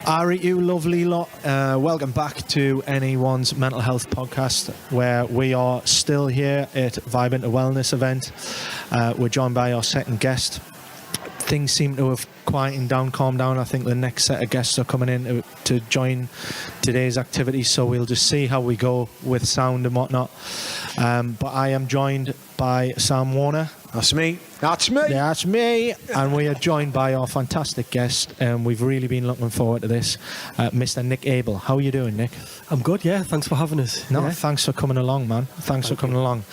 Alright, you lovely lot. Welcome back to NE1's Mental Health Podcast, where we are still here at Vibrant a Wellness event. We're joined by our second guest. Things seem to have quietened down, calmed down. I think the next set of guests are coming in to join today's activities, so we'll just see how we go with sound and whatnot. But I am joined by Sam Warner. That's me. That's me. That's me. And we are joined by our fantastic guest, and we've really been looking forward to this, Mr. Nick Abel. How are you doing, Nick? I'm good, yeah. Thanks for having us. No, yeah. Thanks for coming along, man. Thanks for coming along.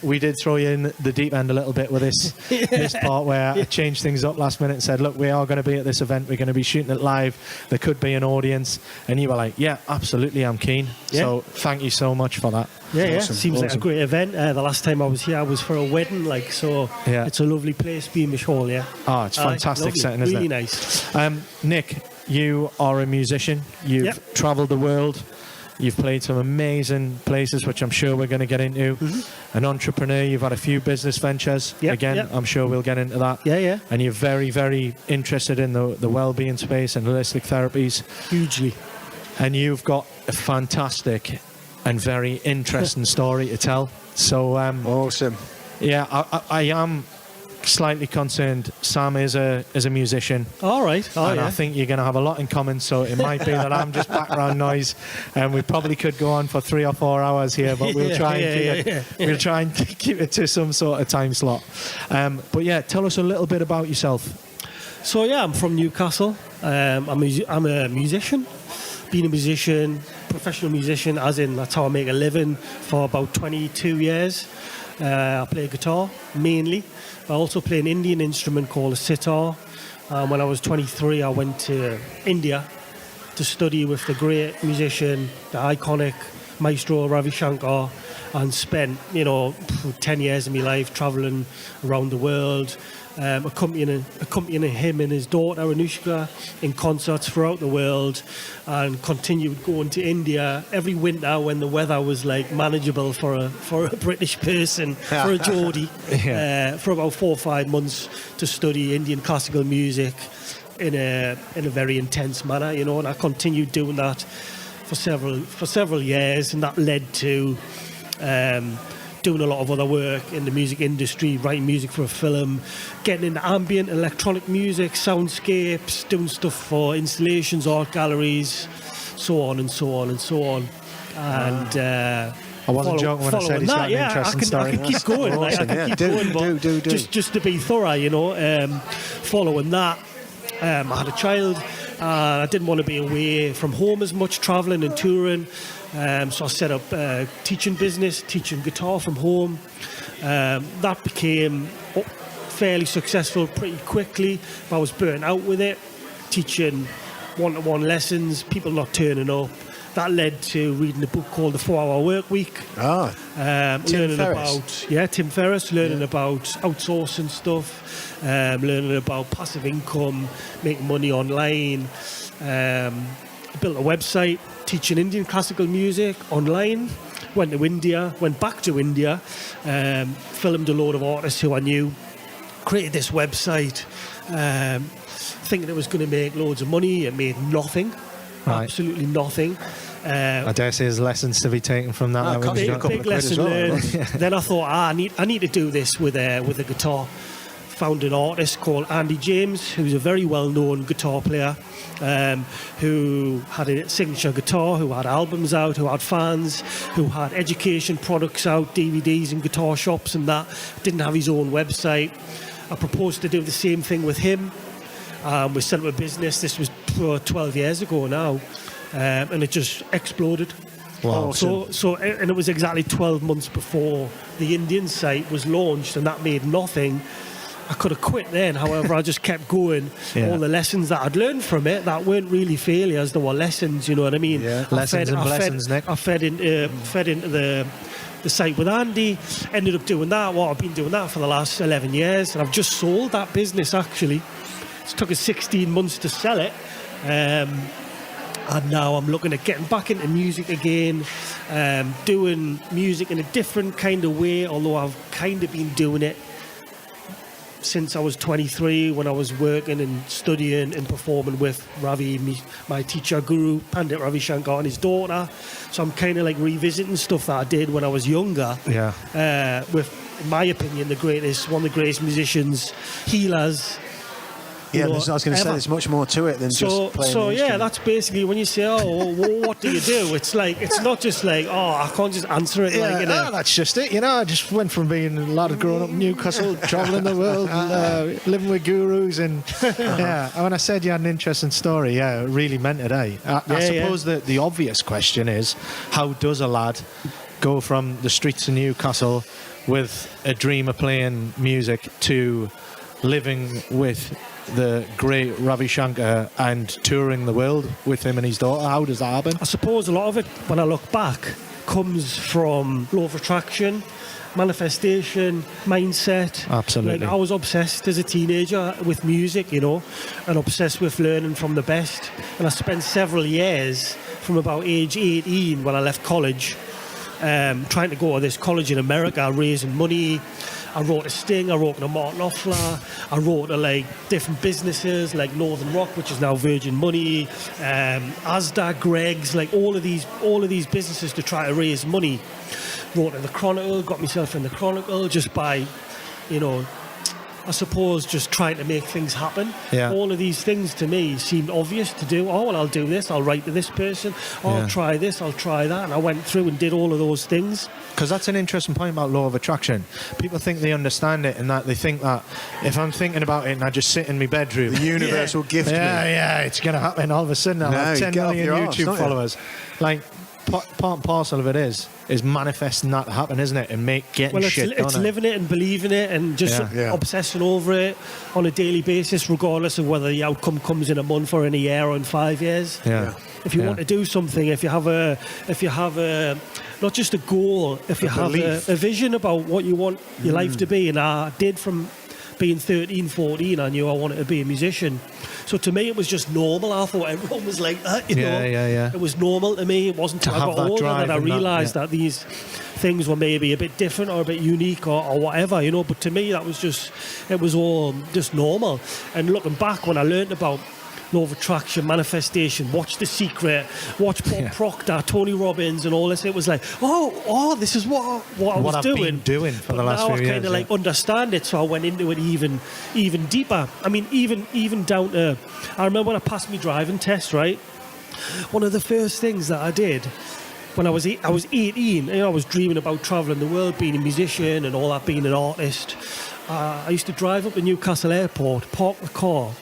We did throw you in the deep end a little bit with this this part where I changed things up last minute and said, look, we are going to be at this event. We're going to be shooting it live. There could be an audience. And you were like, yeah, absolutely, I'm keen. Yeah. So thank you so much for that. Yeah, awesome. Seems like a great event. The last time I was here, I was for a wedding, so it's a lovely place, Beamish Hall, yeah. Oh, it's fantastic setting, isn't really it? Really nice. Nick, you are a musician. You've travelled the world. You've played some amazing places, which I'm sure we're going to get into. Mm-hmm. An entrepreneur, you've had a few business ventures. I'm sure we'll get into that. Yeah. And you're very, very interested in the wellbeing space and holistic therapies. Hugely. And you've got a fantastic and very interesting story to tell. So awesome. Yeah, I am slightly concerned. Sam is a musician. All right. I think you're going to have a lot in common, so it might be that I'm just background noise, and we probably could go on for 3 or 4 hours here, but we'll try and keep it to some sort of time slot. But yeah, tell us a little bit about yourself. So yeah, I'm from Newcastle. I'm a musician. Been a musician, professional musician, as in that's how I make a living, for about 22 years. I play guitar mainly. I also play an Indian instrument called a sitar. When I was 23, I went to India to study with the great musician, the iconic maestro Ravi Shankar, and spent 10 years of my life travelling around the world, accompanying him and his daughter Anushka in concerts throughout the world, and continued going to India every winter when the weather was like manageable for a British person, for a Geordie, for about 4 or 5 months to study Indian classical music in a very intense manner, and I continued doing that for several years, and that led to doing a lot of other work in the music industry, writing music for a film, getting into ambient electronic music, soundscapes, doing stuff for installations, art galleries, so on and so on and so on. And I wasn't joking when I said it's got an interesting story. I can keep going. Awesome. I can keep going, but just to be thorough, following that, I had a child. I didn't want to be away from home as much, travelling and touring. So I set up a teaching business, teaching guitar from home. That became fairly successful pretty quickly. I was burnt out with it, teaching one-to-one lessons, people not turning up. That led to reading a book called The 4-Hour Work Week. Tim Ferriss, learning about outsourcing stuff, learning about passive income, making money online. I built a website teaching Indian classical music online. Went back to India, filmed a load of artists who I knew, created this website, thinking it was going to make loads of money. It made nothing. Right. Absolutely nothing. I dare say there's lessons to be taken from that. Big lesson learned. Then I thought, I need to do this with a guitar. Found an artist called Andy James, who's a very well-known guitar player, who had a signature guitar, who had albums out, who had fans, who had education products out, DVDs in guitar shops and that. Didn't have his own website. I proposed to do the same thing with him. We set up a business. This was 12 years ago now, and it just exploded. Wow. So and it was exactly 12 months before the Indian site was launched, and that made nothing. I could have quit then, however, I just kept going. All the lessons that I'd learned from it that weren't really failures, they were lessons, you know what I mean? Yeah. Lessons and blessings, Nick. I fed into the site with Andy, ended up doing that. I've been doing that for the last 11 years, and I've just sold that business actually. It took us 16 months to sell it. And now I'm looking at getting back into music again, doing music in a different kind of way, although I've kind of been doing it since I was 23, when I was working and studying and performing with Ravi, my teacher, guru, Pandit Ravi Shankar and his daughter. So I'm kind of like revisiting stuff that I did when I was younger. Yeah. With, in my opinion, one of the greatest musicians, healers. Yeah, I was going to say there's much more to it than just playing So the yeah, instrument. that's basically when you say, what do you do? It's like, it's not just like, I can't just answer it. Yeah, like, that's just it. I just went from being a lad growing up in Newcastle, travelling the world, living with gurus, and and when I said you had an interesting story, it really meant it. I suppose that the obvious question is, how does a lad go from the streets of Newcastle with a dream of playing music to living with the great Ravi Shankar and touring the world with him and his daughter? How does that happen? I suppose a lot of it, when I look back, comes from law of attraction, manifestation, mindset. Absolutely. Like, I was obsessed as a teenager with music, and obsessed with learning from the best. And I spent several years, from about age 18 when I left college, trying to go to this college in America, raising money. I wrote a Sting, I wrote a Martin Offler, I wrote to different businesses like Northern Rock, which is now Virgin Money, Asda, Greg's, all of these businesses to try to raise money. Wrote to the Chronicle, got myself in the Chronicle just by, I suppose, just trying to make things happen. Yeah. All of these things to me seemed obvious to do. I'll do this, I'll write to this person, I'll try this, I'll try that. And I went through and did all of those things. Because that's an interesting point about law of attraction. People think they understand it, and that they think that if I'm thinking about it and I just sit in my bedroom, The universe will gift me. Yeah, it's going to happen. All of a sudden, I'll have you 10 get off million your arse, YouTube don't you? followers. Part and parcel of it is manifesting that to happen, isn't it? And getting shit done. It's living it and believing it and just Yeah. obsessing over it on a daily basis, regardless of whether the outcome comes in a month or in a year or in 5 years. Yeah. If you want to do something, if you have a not just a goal, if you have a vision about what you want your life to be, and I did from being 13, 14, I knew I wanted to be a musician. So to me, it was just normal. I thought everyone was like that, Yeah. It was normal to me. It wasn't To until I have got that older drive that I and that, realised that these things were maybe a bit different or a bit unique or whatever, But to me, it was all just normal. And looking back, when I learned about law of attraction, manifestation, watch The Secret, watch Paul Proctor, Tony Robbins, and all this, it was like, this is what I was I've doing. been doing for But the last now few I years. kind of understand it, so I went into it even deeper. I mean, even down to, I remember when I passed my driving test, right? One of the first things that I did when I was 18, I was dreaming about travelling the world, being a musician and all that, being an artist. I used to drive up to Newcastle Airport, park the car,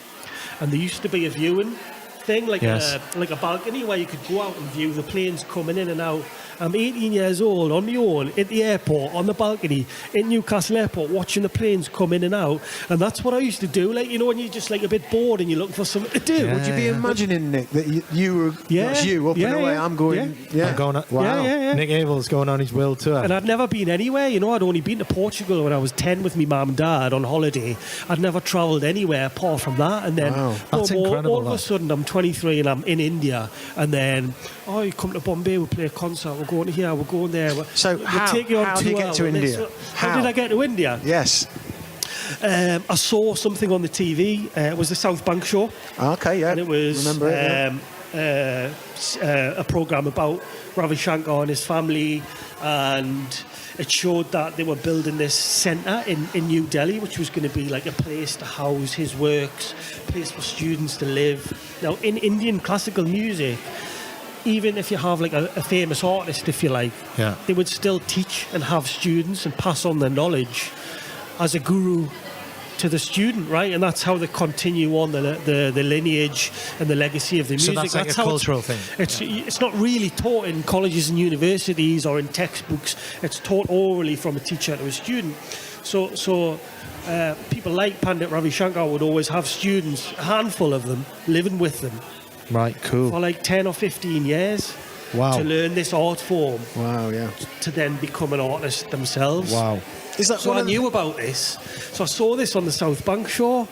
and there used to be a viewing thing, like a balcony where you could go out and view the planes coming in and out. I'm 18 years old, on my own, at the airport, on the balcony, in Newcastle Airport, watching the planes come in and out. And that's what I used to do, when you're just a bit bored and you're looking for something to do. Would you be imagining, Nick, that you were that's you up and away? I'm going. I'm going. Wow. Yeah. Nick Abel's going on his world tour. And I'd never been anywhere, I'd only been to Portugal when I was 10 with my mum and dad on holiday. I'd never travelled anywhere apart from that. And then That's incredible, all of a sudden I'm 23 and I'm in India. And then, you come to Bombay, we'll play a concert, we're going here, we're going there. So we'll how take you on did you tour. get to India? How did I get to India? Yes. I saw something on the TV. It was the South Bank show. Okay, yeah. And it was Remember it, a program about Ravi Shankar and his family, and it showed that they were building this centre in New Delhi, which was going to be like a place to house his works, place for students to live. Now, in Indian classical music, even if you have like a famous artist, if you like, they would still teach and have students and pass on their knowledge as a guru to the student, right? And that's how they continue on the lineage and the legacy of the music. So that's like a how cultural thing. It's not really taught in colleges and universities or in textbooks. It's taught orally from a teacher to a student. So people like Pandit Ravi Shankar would always have students, a handful of them, living with them. Right, cool. For like 10 or 15 years. Wow. To learn this art form. Wow, yeah. To then become an artist themselves. Wow. Is that So I knew about this. So I saw this on the South Bank show,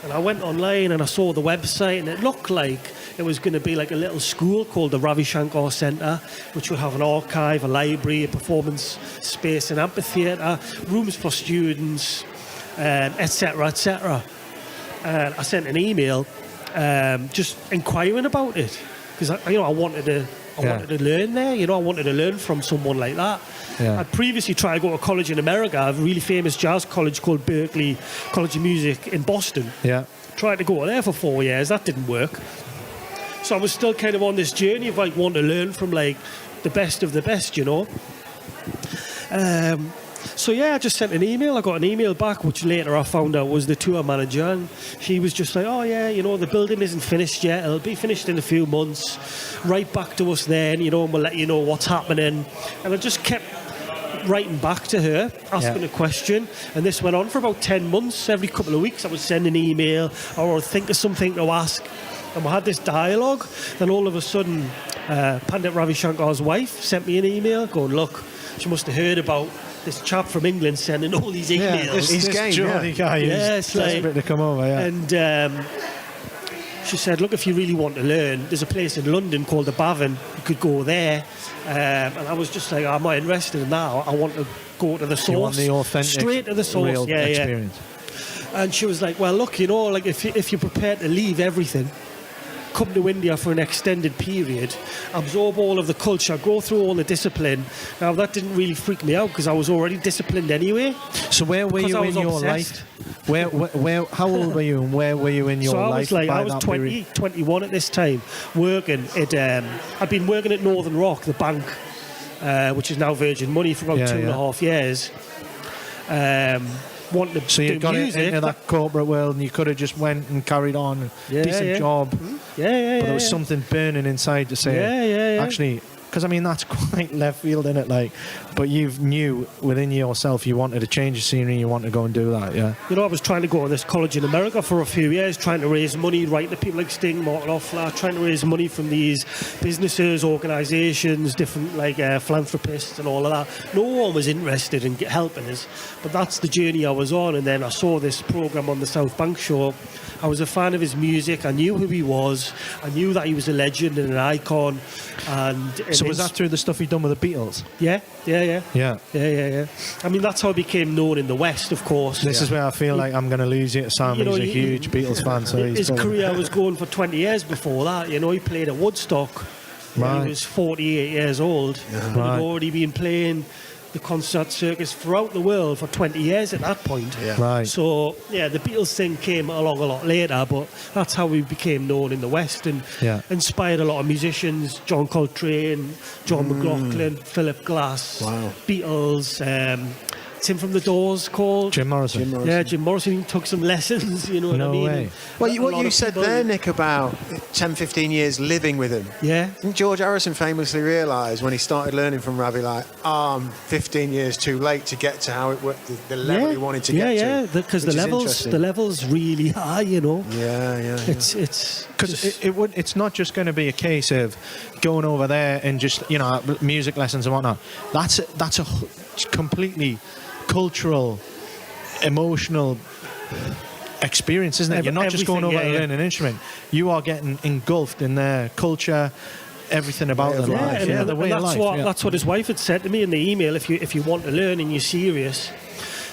and I went online and I saw the website, and it looked like it was going to be like a little school called the Ravi Shankar Centre, which would have an archive, a library, a performance space, an amphitheatre, rooms for students, etc., etc. And I sent an email just inquiring about it because I wanted to learn there. I wanted to learn from someone like that. Yeah. I'd previously tried to go to college in America, a really famous jazz college called Berklee College of Music in Boston. Yeah. Tried to go there for 4 years. That didn't work. So I was still kind of on this journey of like wanting to learn from like the best of the best, So yeah, I just sent an email. I got an email back, which later I found out was the tour manager, and she was just like, "Oh yeah, the building isn't finished yet. It'll be finished in a few months. Write back to us then, and we'll let you know what's happening." And I just kept writing back to her, asking a question, and this went on for about 10 months. Every couple of weeks I would send an email or I would think of something to ask, and we had this dialogue. Then all of a sudden, Pandit Ravi Shankar's wife sent me an email going, "Look, she must have heard about this chap from England sending all these emails." This Geordie guy who's desperate to come over, And she said, "Look, if you really want to learn, there's a place in London called the Bavin. You could go there." And I was just like, "I'm not interested in that. I want to go to the source." You want the authentic, straight to the source, real experience. And she was like, "Well, look, like if you're prepared to leave everything, come to India for an extended period, absorb all of the culture, go through all the discipline." Now, that didn't really freak me out because I was already disciplined anyway. So where were you in your life? Where? How old were you and where were you in your life? I was 21 at this time, working at, I'd been working at Northern Rock, the bank, which is now Virgin Money, for about 2.5 years. Wanted to so you got music, into that corporate world and you could have just went and carried on a decent job. But there was something burning inside to say, actually, because I mean that's quite left field, isn't it? Like, but you knew within yourself you wanted to change the scenery, you wanted to go and do that. I was trying to go to this college in America for a few years, trying to raise money, writing to people like Sting, Martin Offler, trying to raise money from these businesses, organisations, different like philanthropists and all of that. No one was interested in helping us, but that's the journey I was on. And then I saw this programme on the South Bank show. I was a fan of his music. I knew who he was. I knew that he was a legend and an icon. And so was that through the stuff he'd done with the Beatles? Yeah. Yeah. I mean, that's how I became known in the West, of course. This is where I feel like I'm going to lose you. Sam, he's a huge Beatles fan. So his career was going for 20 years before that. He played at Woodstock when he was 48 years old. He'd already been playing the concert circus throughout the world for 20 years at that point. So the Beatles thing came along a lot later, but that's how we became known in the West and inspired a lot of musicians: John Coltrane, John McLaughlin, Philip Glass, Beatles, Tim from the Doors called Jim Morrison. Yeah, Jim Morrison took some lessons, you know what I mean? Way. Well, what you said there, Nick, about 10, 15 years living with him. Yeah. I think George Harrison famously realised when he started learning from Ravi, I'm 15 years too late to get to how it worked, the level he wanted to get to. Yeah, because the level's really high, It's because it's not just going to be a case of going over there and just music lessons and whatnot. That's a completely cultural, emotional experience, isn't it? You're not just going over to learn an instrument. You are getting engulfed in their culture, everything about their life. The way of life. That's what his wife had said to me in the email. If you want to learn and you're serious,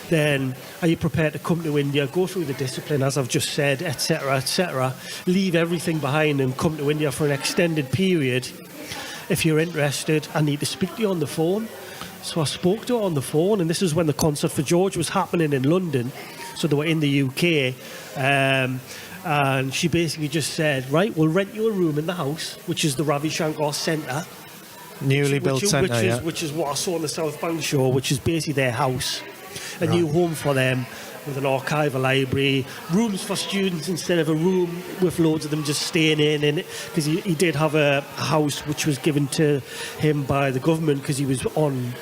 then are you prepared to come to India, go through the discipline, as I've just said, etc., etc., leave everything behind and come to India for an extended period? If you're interested, I need to speak to you on the phone. So I spoke to her on the phone, and this is when the concert for George was happening in London. So they were in the UK. And she basically just said, right, we'll rent you a room in the house, which is the Ravi Shankar Centre. Newly built centre, which is what I saw on the South Bank show, which is basically their house. A new home for them with an archive, a library, rooms for students instead of a room with loads of them just staying in it. Because he did have a house which was given to him by the government because he was on...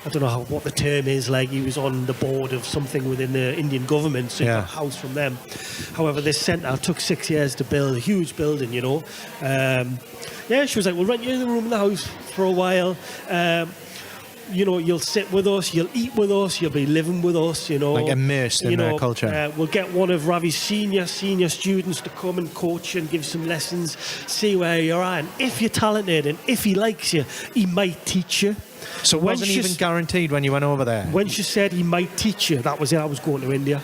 I don't know what the term is, like he was on the board of something within the Indian government, so he got a house from them. However, this centre took 6 years to build, a huge building, she was like, we'll rent you the room in the house for a while. you'll sit with us, you'll eat with us, you'll be living with us, Like immersed in their culture. We'll get one of Ravi's senior students to come and coach and give some lessons, see where you're at. And if you're talented and if he likes you, he might teach you. So it wasn't even guaranteed when you went over there? When she said he might teach you, that was it. I was going to India.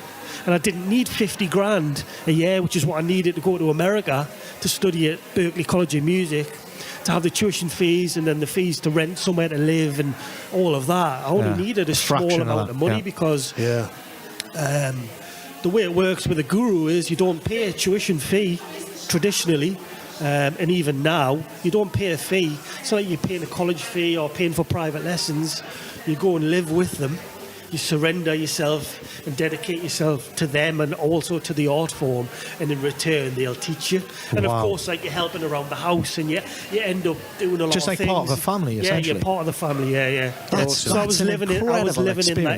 And I didn't need 50 grand a year, which is what I needed to go to America to study at Berklee College of Music, to have the tuition fees and then the fees to rent somewhere to live and all of that. I only needed a small amount of money because the way it works with a guru is you don't pay a tuition fee traditionally. And even now, you don't pay a fee. It's not like you're paying a college fee or paying for private lessons. You go and live with them. You surrender yourself and dedicate yourself to them and also to the art form. And in return, they'll teach you. And of course, like you're helping around the house and you end up doing a lot of things. Just like part of the family, essentially. Yeah, you're part of the family, yeah. So I was living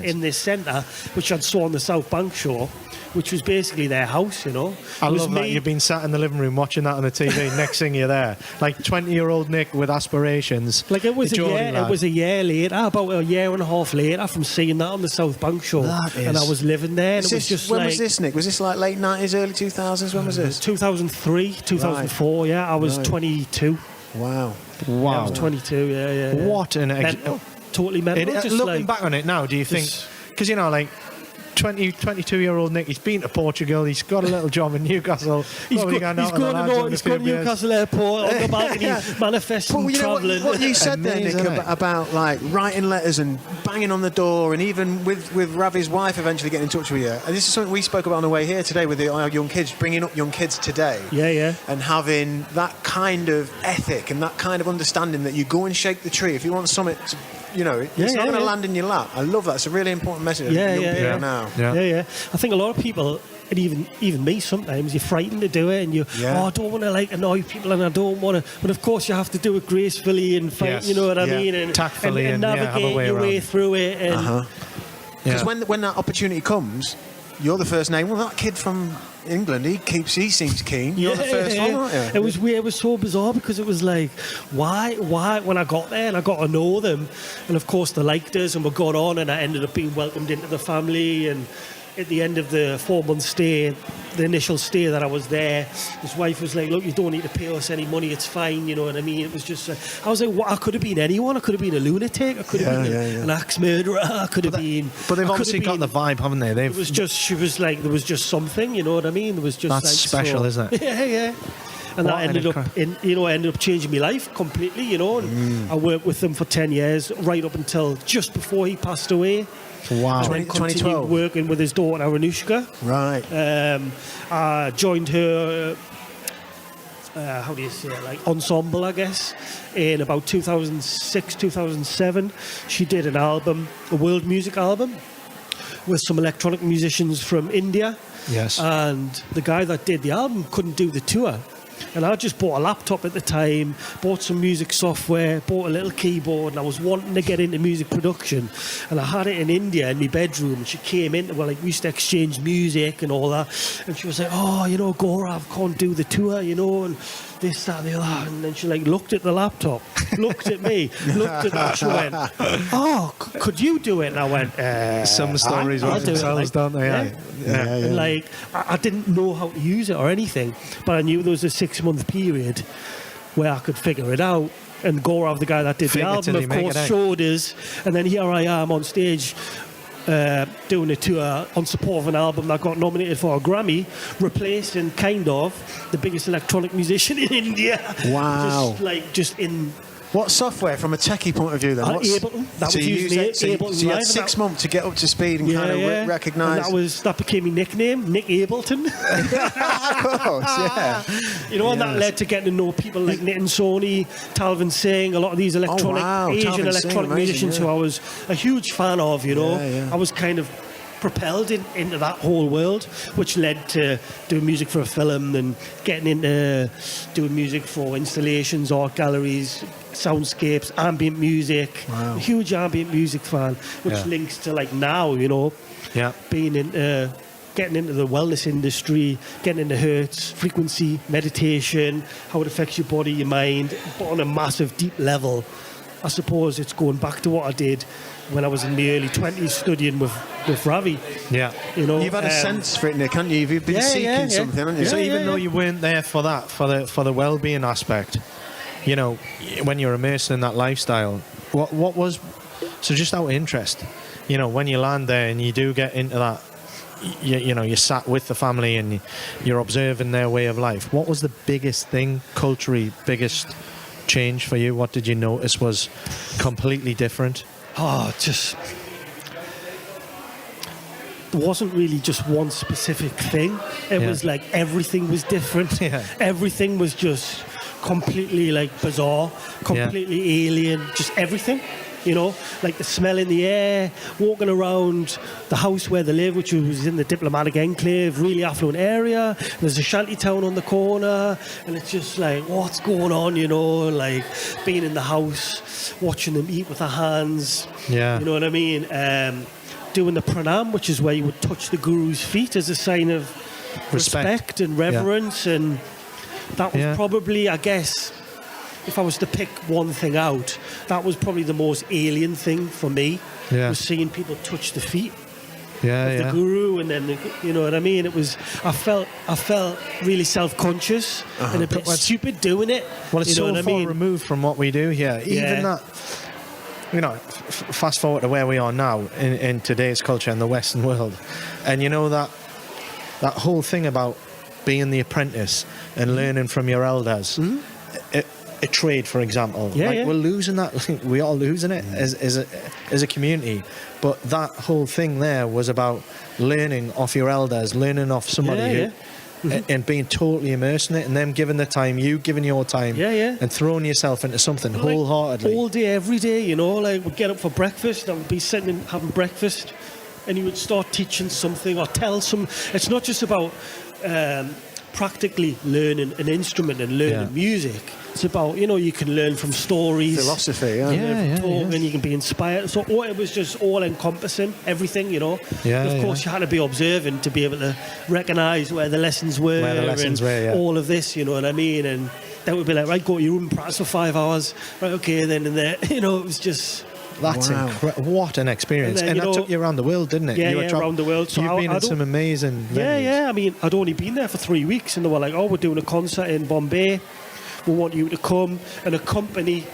in this centre, which I'd saw on the South Bank shore, which was basically their house, I love that you've been sat in the living room watching that on the TV. Next thing you're there, like 20-year-old Nick with aspirations. Like it was a year later, about a year and a half later, from seeing that on the South Bank shore, and I was living there. And when was this, Nick? Was this like late 90s, early 2000s? When was this? 2003, 2004. Right. Yeah, I was 22. Wow. Yeah, I was 22. Yeah. What an totally mental. Looking back on it now, do you think? Because 22-year-old Nick, he's been to Portugal, he's got a little job in Newcastle. He's going to Newcastle Airport on the balcony, manifesting, travelling. What you said there, Nick, about like writing letters and banging on the door, and even with Ravi's wife eventually getting in touch with you. And this is something we spoke about on the way here today with our young kids, bringing up young kids today. Yeah. And having that kind of ethic and that kind of understanding that you go and shake the tree. If you want something to, it's not going to land in your lap. I love that. It's a really important message for young people now. Yeah. I think a lot of people, and even me sometimes, you're frightened to do it, and I don't want to annoy people, and I don't want to. But of course, you have to do it gracefully and fight. You know what I mean? And tactfully and navigate your way through it. And because when that opportunity comes, you're the first name. Well, that kid from England, he seems keen. You're the first one, aren't you? It was weird. It was so bizarre because it was like, why? When I got there and I got to know them, and of course they liked us and we got on, and I ended up being welcomed into the family. And at the end of the 4-month stay, the initial stay that I was there, his wife was like, "Look, you don't need to pay us any money. It's fine." You know what I mean? It was just, I was like, I could have been anyone. I could have been a lunatic. I could have been an axe murderer. I could have been. But they've obviously got the vibe, haven't they? It was just, she was like, there was just something. You know what I mean? There was just that's special, isn't it? Yeah. And that ended up changing my life completely. And I worked with them for 10 years, right up until just before he passed away. Wow. 2012. Working with his daughter Anushka. Right. I joined her, how do you say it, like ensemble, I guess, in about 2006, 2007. She did an album, a world music album, with some electronic musicians from India. Yes. And the guy that did the album couldn't do the tour. And I just bought a laptop at the time, bought some music software, bought a little keyboard, and I was wanting to get into music production. And I had it in India in my bedroom, and she came in, we used to exchange music and all that. And she was like, Gaurav can't do the tour, and this, that, and the other. And then she looked at the laptop, looked at me, looked at me, she went, could you do it? And I went, some stories write themselves, don't they? Yeah. And I didn't know how to use it or anything, but I knew there was a 6-month period where I could figure it out. And Gaurav, the guy that did the album, of course, showed us. And then here I am on stage doing a tour on support of an album that got nominated for a Grammy, replacing kind of the biggest electronic musician in India. Wow. Just in... What software from a techie point of view then? Ableton. That was using Ableton. So you had 6 months to get up to speed and kind of recognise. That became my nickname, Nick Ableton. Of course, yeah. And that led to getting to know people like Nitin Soni, Talvin Singh, a lot of these Asian electronic musicians who I was a huge fan of. I was kind of propelled into that whole world, which led to doing music for a film and getting into doing music for installations, art galleries, soundscapes, ambient music. Wow. A huge ambient music fan, which links to now, being in getting into the wellness industry, getting into hertz, frequency, meditation, how it affects your body, your mind, but on a massive, deep level. I suppose it's going back to what I did when I was in the early 20s studying with Ravi. Yeah. You know, You've had a sense for it, Nick, haven't you? You've been seeking something, haven't you? So even though you weren't there for that, for the well-being aspect, you know, when you're immersed in that lifestyle, what was, so just out of interest, you know, when you land there and you do get into that, you know, you're sat with the family and you're observing their way of life, what was the biggest thing culturally, biggest change for you? What did you notice was completely different? Just there wasn't really just one specific thing. It was like everything was different. Everything was just completely like bizarre, completely alien, just everything. You know, like the smell in the air, walking around the house where they live, which was in the diplomatic enclave, really affluent area. There's a shanty town on the corner, and it's just like, what's going on, you know, like being in the house, watching them eat with their hands. Yeah. You know what I mean? Doing the pranam, which is where you would touch the guru's feet as a sign of respect and reverence. And that was probably, I guess, if I was to pick one thing out, that was probably the most alien thing for me. Was seeing people touch the feet of the guru, and then you know what I mean. It was I felt really self-conscious and a bit stupid doing it. Well, it's so far removed from what we do here. Even that, you know, fast forward to where we are now in today's culture in the Western world, and you know that whole thing about being the apprentice and learning from your elders. A trade, for example, we're losing that. We are losing it as a community. But that whole thing there was about learning off your elders, learning off somebody and being totally immersed in it, and them giving the time, you giving your time, and throwing yourself into something wholeheartedly. All day, every day, you know, like we'd get up for breakfast, I would be sitting and having breakfast, and you would start teaching something or tell some. It's not just about practically learning an instrument and learning music. It's about, you know, you can learn from stories, philosophy, and you can be inspired. So it was just all encompassing, everything, you know. Of course, you had to be observant to be able to recognise where the lessons were, all of this, you know what I mean. And that would be like, right, go to your room, practice for 5 hours, right, okay, then and there, you know, it was just. That's incredible. What an experience. And that took you around the world, didn't it? Around the world. So you've been in some amazing venues. I mean, I'd only been there for 3 weeks, and they were like, oh, we're doing a concert in Bombay. We want you to come and accompany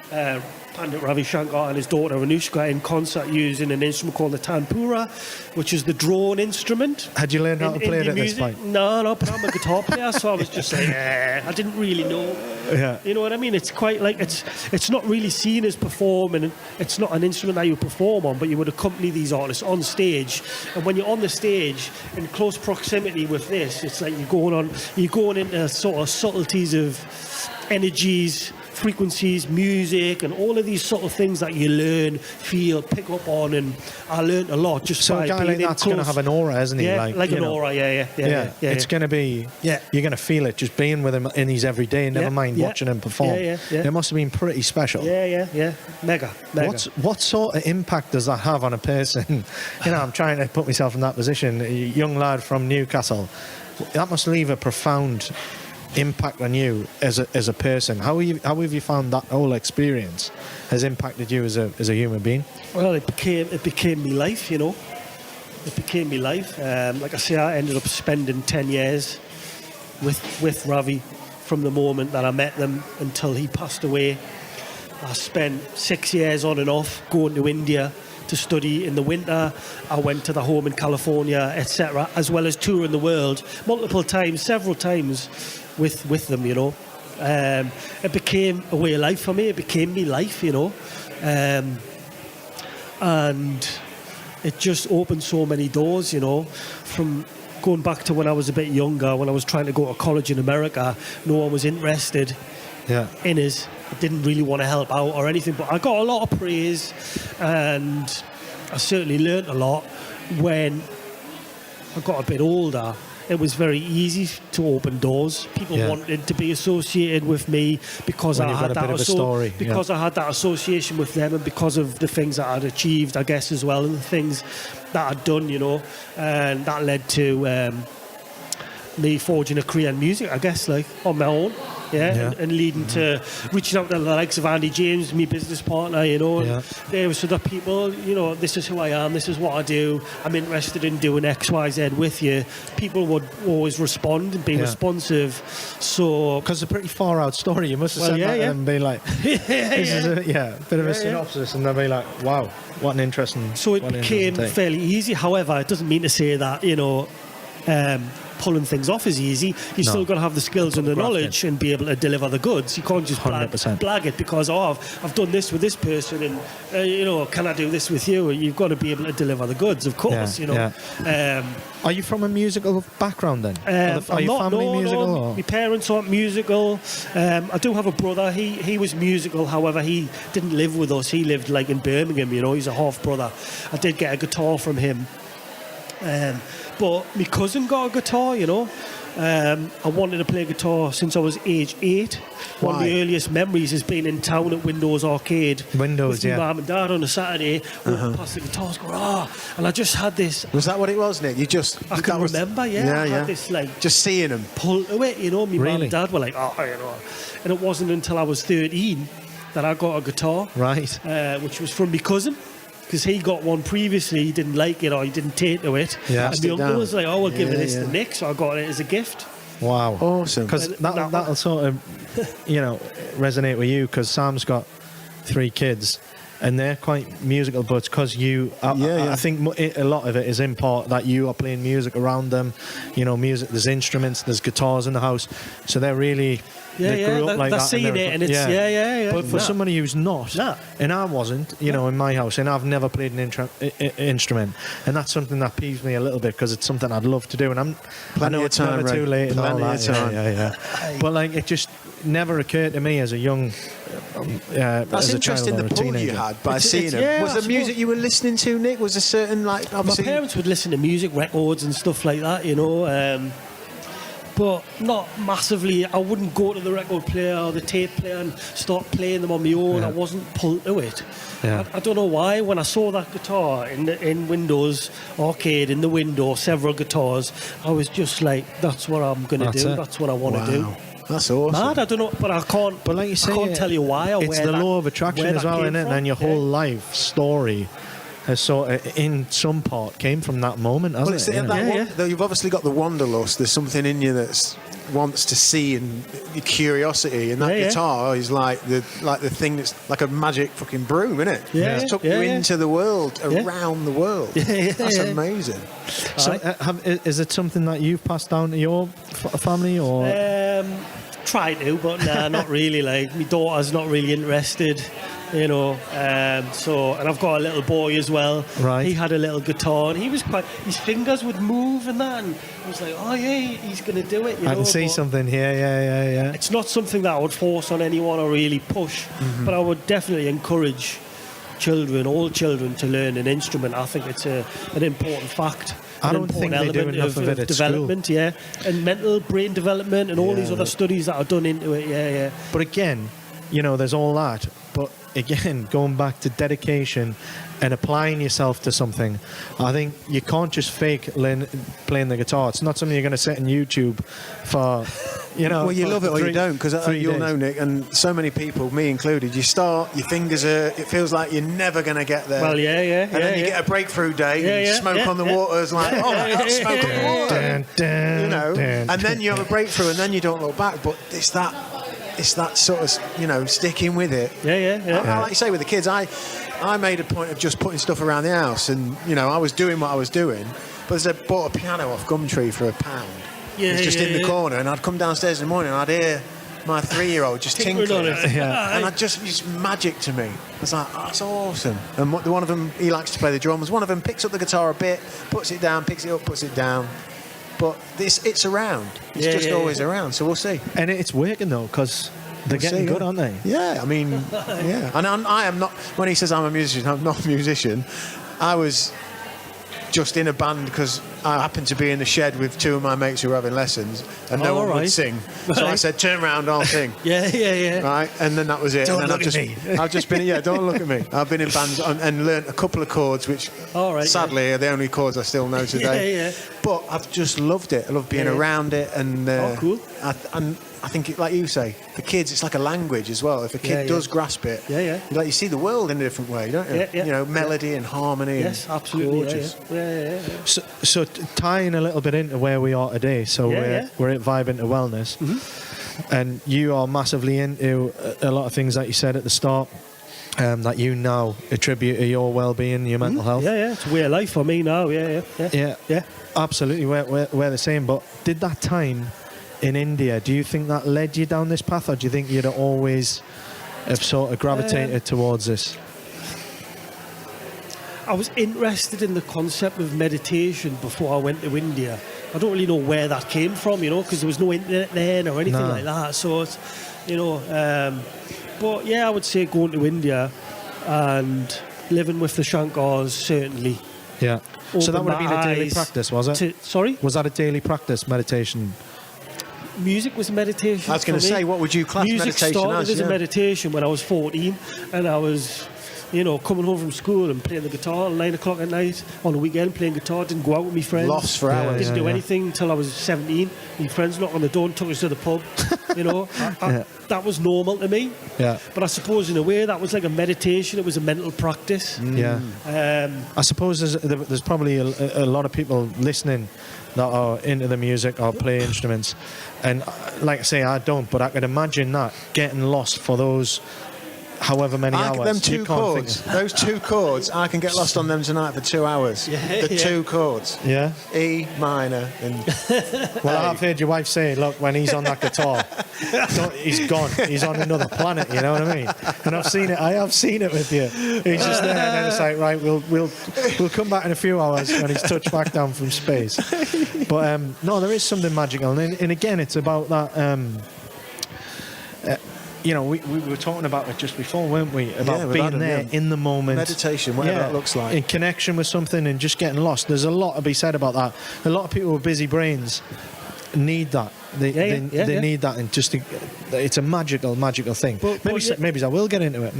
Pandit Ravi Shankar and his daughter Anushka in concert using an instrument called the tanpura, which is the drawn instrument. Had you learned how to play it at this point? No, but I'm a guitar player, so I was just like, I didn't really know. You know what I mean? It's quite like, it's not really seen as performing. It's not an instrument that you perform on, but you would accompany these artists on stage. And when you're on the stage in close proximity with this, it's like you're going into sort of subtleties of energies, frequencies, music, and all of these sort of things that you learn, feel, pick up on. And I learned a lot just by being in close. So a guy like that's going to have an aura, isn't he? Like an aura, It's going to be, you're going to feel it just being with him in his everyday, never mind watching him perform. It must have been pretty special. Mega. What sort of impact does that have on a person? You know, I'm trying to put myself in that position. A young lad from Newcastle. That must leave a profound impact on you as a person. How have you found that whole experience has impacted you as a human being? Well, it became my life, you know. It became my life. Like I say, I ended up spending 10 years with Ravi from the moment that I met them until he passed away. I spent 6 years on and off going to India to study in the winter. I went to the home in California, etc., as well as touring the world several times with them, you know. It became a way of life for me. It became me life, you know. And it just opened so many doors, you know, from going back to when I was a bit younger, when I was trying to go to college in America. No one was interested in us. I didn't really want to help out or anything, but I got a lot of praise, and I certainly learnt a lot. When I got a bit older, it was very easy to open doors. People wanted to be associated with me because I had that I had that association with them, and because of the things that I'd achieved, I guess, as well, and the things that I'd done, you know, and that led to me forging a career in music, I guess, like on my own. and leading to reaching out to the likes of Andy James, my business partner, you know, and there was other people, you know, this is who I am, this is what I do, I'm interested in doing X, Y, Z with you. People would always respond and be responsive. So, because it's a pretty far out story, you must have said that and be like, this is a bit of a synopsis, and they'll be like, wow, what an interesting. So it became fairly easy. However, it doesn't mean to say that, you know, pulling things off is easy. You still got to have the skills and the knowledge and be able to deliver the goods. You can't just blag it because I've done this with this person, and you know, can I do this with you? You've got to be able to deliver the goods, of course. You know. Are you from a musical background then? Are your family musical? No. My parents aren't musical. I do have a brother. He was musical. However, he didn't live with us. He lived like in Birmingham. You know, he's a half brother. I did get a guitar from him. But my cousin got a guitar, you know. I wanted to play guitar since I was age 8. One of the earliest memories is being in town at Windows Arcade with my mum and dad on a Saturday, walking past the guitars, going, and I just had this. Was that what it was, Nick? I can remember, I had this like just seeing them pull to it, you know. My mum and dad were like, you know, and it wasn't until I was 13 that I got a guitar, which was from my cousin. Because he got one previously, he didn't like it or he didn't take to it. And the uncle was like, we'll give this to Nick. So I got it as a gift. Wow. Awesome. Because that'll sort of, you know, resonate with you, because Sam's got 3 kids and they're quite musical, but because I think a lot of it is in part that you are playing music around them. You know, music, there's instruments, there's guitars in the house. So they're really... They grew up like they're that, seeing it, and it's But for somebody who's not, and I wasn't, you know, in my house, and I've never played an instrument, and that's something that peeves me a little bit, because it's something I'd love to do, and I know it's never too late and all that. But like, it just never occurred to me as a young. That's interesting. The pull you had by seeing them. Was the music you were listening to, Nick? Was a certain like? Obviously, my parents would listen to music records and stuff like that, you know. But not massively. I wouldn't go to the record player or the tape player and start playing them on my own. I wasn't pulled to it. I don't know why. When I saw that guitar in Windows Arcade, in the window, several guitars, I was just like, that's what I'm going to do. That's what I want to do. That's awesome. Mad, I don't know, but I can't. But like you say, I can't tell you why. Or it's the law of attraction as well, isn't it? And your whole life story has sort of, in some part, came from that moment, hasn't it? You've obviously got the wanderlust. There's something in you that wants to see, and the curiosity. And that guitar is like the thing that's like a magic fucking broom, isn't it? It's took you into the world, around the world. That's amazing. So, is it something that you've passed down to your family, or? Try to, but nah, not really. Like, my daughter's not really interested. You know, and I've got a little boy as well. Right. He had a little guitar, and he was his fingers would move and that, and I was like, he's going to do it. I can see something here, yeah. It's not something that I would force on anyone or really push, but I would definitely encourage all children to learn an instrument. I think it's an important fact. I don't think they do enough of it at development, school. And mental brain development and all these other studies that are done into it, But again, you know, there's all that, but again, going back to dedication and applying yourself to something, I think you can't just fake playing the guitar. It's not something you're going to set on YouTube for, you know. Well, you love it or you don't, because you'll know, Nick, and so many people, me included, you start, your fingers it feels like you're never going to get there. Well, and then you get a breakthrough day, and smoke on the water's like, oh my God, smoke on the water. You know, and then you have a breakthrough, and then you don't look back, but it's that sort of, you know, sticking with it. Like you say, with the kids, I made a point of just putting stuff around the house, and, you know, I was doing what I was doing, but I bought a piano off Gumtree for £1. It's just in the corner, and I'd come downstairs in the morning and I'd hear my 3-year-old just tinkling, and it's magic to me. It's like, that's awesome. And one of them, he likes to play the drums. One of them picks up the guitar a bit, puts it down, picks it up, puts it down. But it's around. It's just always around. So we'll see. And it's working though, because they're getting good, aren't they? Yeah, I mean, And I am not. When he says I'm a musician, I'm not a musician. I was just in a band because I happened to be in the shed with 2 of my mates who were having lessons, and no one would sing. So I said, "Turn around, I'll sing." Right, and then that was it. Don't and then look at me. I've just been. Don't look at me. I've been in bands and learnt a couple of chords, which sadly are the only chords I still know today. But I've just loved it. I love being around it, and cool. And I think, like you say, for kids, it's like a language as well. If a kid does grasp it, you see the world in a different way, don't you? You know, melody and harmony. Yes, absolutely. Gorgeous. So tying a little bit into where we are today, so we're at Vibe into Wellness, and you are massively into a lot of things that you said at the start. That you now attribute to your well-being, your mental health. It's a way of life for me now. Yeah. Absolutely, we're the same. But did that time in India, do you think that led you down this path, or do you think you'd always have sort of gravitated towards this? I was interested in the concept of meditation before I went to India. I don't really know where that came from, because there was no internet then or anything like that. So, it's, but yeah, I would say going to India and living with the Shankars, certainly. Yeah. So that would have been a daily practice, was it? Sorry? Was that a daily practice, meditation? Music was meditation. I was going to say, what would you class meditation as? Music started as a meditation when I was 14, and I was, coming home from school and playing the guitar at 9 o'clock at night on the weekend, playing guitar, didn't go out with my friends. Lost for hours. Didn't do anything until I was 17. My friends knocked on the door and took us to the pub. That was normal to me. Yeah. But I suppose in a way that was like a meditation. It was a mental practice. Yeah. I suppose there's probably a lot of people listening that are into the music or play instruments, and like I say, I don't, but I could imagine that getting lost for those however many hours. Them two chords, those two chords, I can get lost on them tonight for 2 hours. Two chords. Yeah. E minor and Well, I've heard your wife say, look, when he's on that guitar, he's gone. He's on another planet, you know what I mean? And I've seen it. I have seen it with you. He's just there, and then it's like, right, we'll come back in a few hours when he's touched back down from space. But no, there is something magical, and again, it's about that. We were talking about it just before, weren't we? About being there in the moment. Meditation, whatever that looks like. In connection with something and just getting lost. There's a lot to be said about that. A lot of people with busy brains need that. They need that, and it's a magical thing. But maybe I will get into it.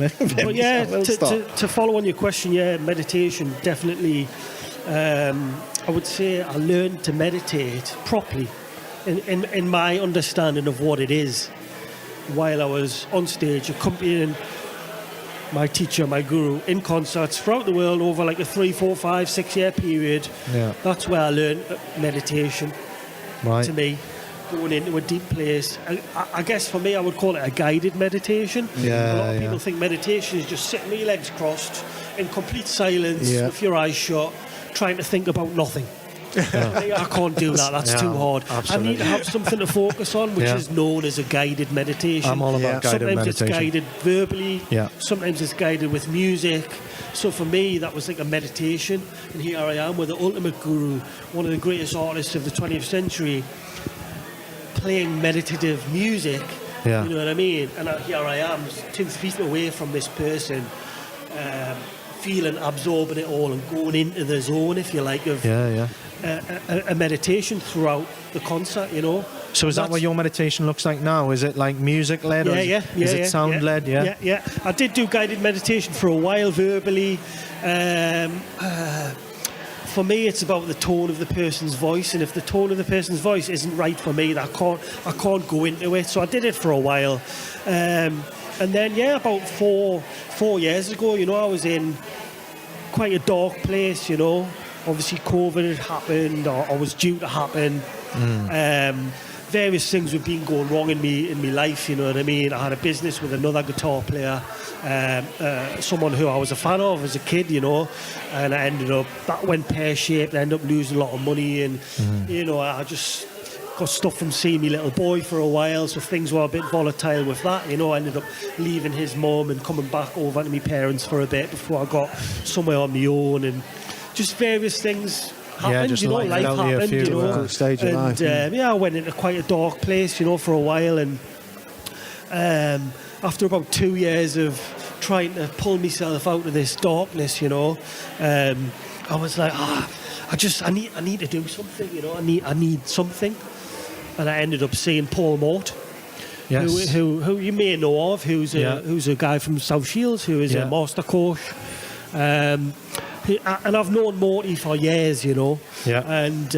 To follow on your question, meditation, definitely. I would say I learned to meditate properly in my understanding of what it is, while I was on stage accompanying my teacher, my guru, in concerts throughout the world over like a 3, 4, 5, 6 year period. That's where I learned meditation. Right. To me, going into a deep place. I guess for me, I would call it a guided meditation. A lot of people think meditation is just sitting with your legs crossed in complete silence with your eyes shut, trying to think about nothing. I can't do that. That's too hard. Absolutely. I need to have something to focus on, which is known as a guided meditation. I'm all about guided meditation. Sometimes it's guided verbally. Sometimes it's guided with music. So for me, that was like a meditation. And here I am with the ultimate guru, one of the greatest artists of the 20th century, playing meditative music. You know what I mean? And here I am, 2 feet away from this person, feeling, absorbing it all and going into the zone, if you like, of a meditation throughout the concert, So is that what your meditation looks like now? Is it like music-led? Is it sound-led? Yeah. I did do guided meditation for a while, verbally. For me, it's about the tone of the person's voice, and if the tone of the person's voice isn't right for me, I can't go into it. So I did it for a while. And then, about 4 years ago, I was in quite a dark place, Obviously, COVID had happened, or was due to happen. Various things have been going wrong in my life, you know what I mean? I had a business with another guitar player, someone who I was a fan of as a kid, and I ended up, that went pear-shaped. I ended up losing a lot of money, and, I just got stuff from seeing my little boy for a while, so things were a bit volatile with that. I ended up leaving his mum and coming back over to my parents for a bit before I got somewhere on my own, and just various things happened, life happened, stage of life. I went into quite a dark place, for a while, and after about 2 years of trying to pull myself out of this darkness, I was like, I need to do something, I need something. And I ended up seeing Paul Mort, who you may know of, who's a guy from South Shields, who is a master coach. And I've known Morty for years, you know. Yeah. And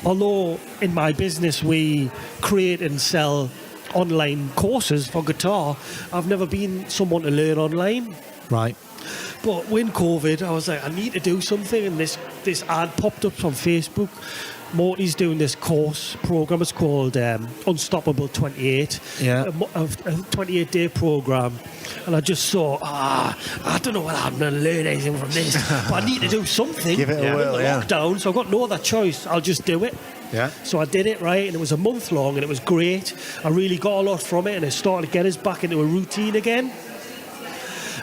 although in my business we create and sell online courses for guitar, I've never been someone to learn online. Right. But when COVID, I was like, I need to do something, and this ad popped up on Facebook. Morty's doing this course program. It's called Unstoppable 28. Yeah. A 28-day program. And I just saw, I don't know whether I'm going to learn anything from this, but I need to do something. Give it a whirl, lockdown, so I've got no other choice. I'll just do it. Yeah. So I did it, right, and it was a month long, and it was great. I really got a lot from it, and it started to get us back into a routine again.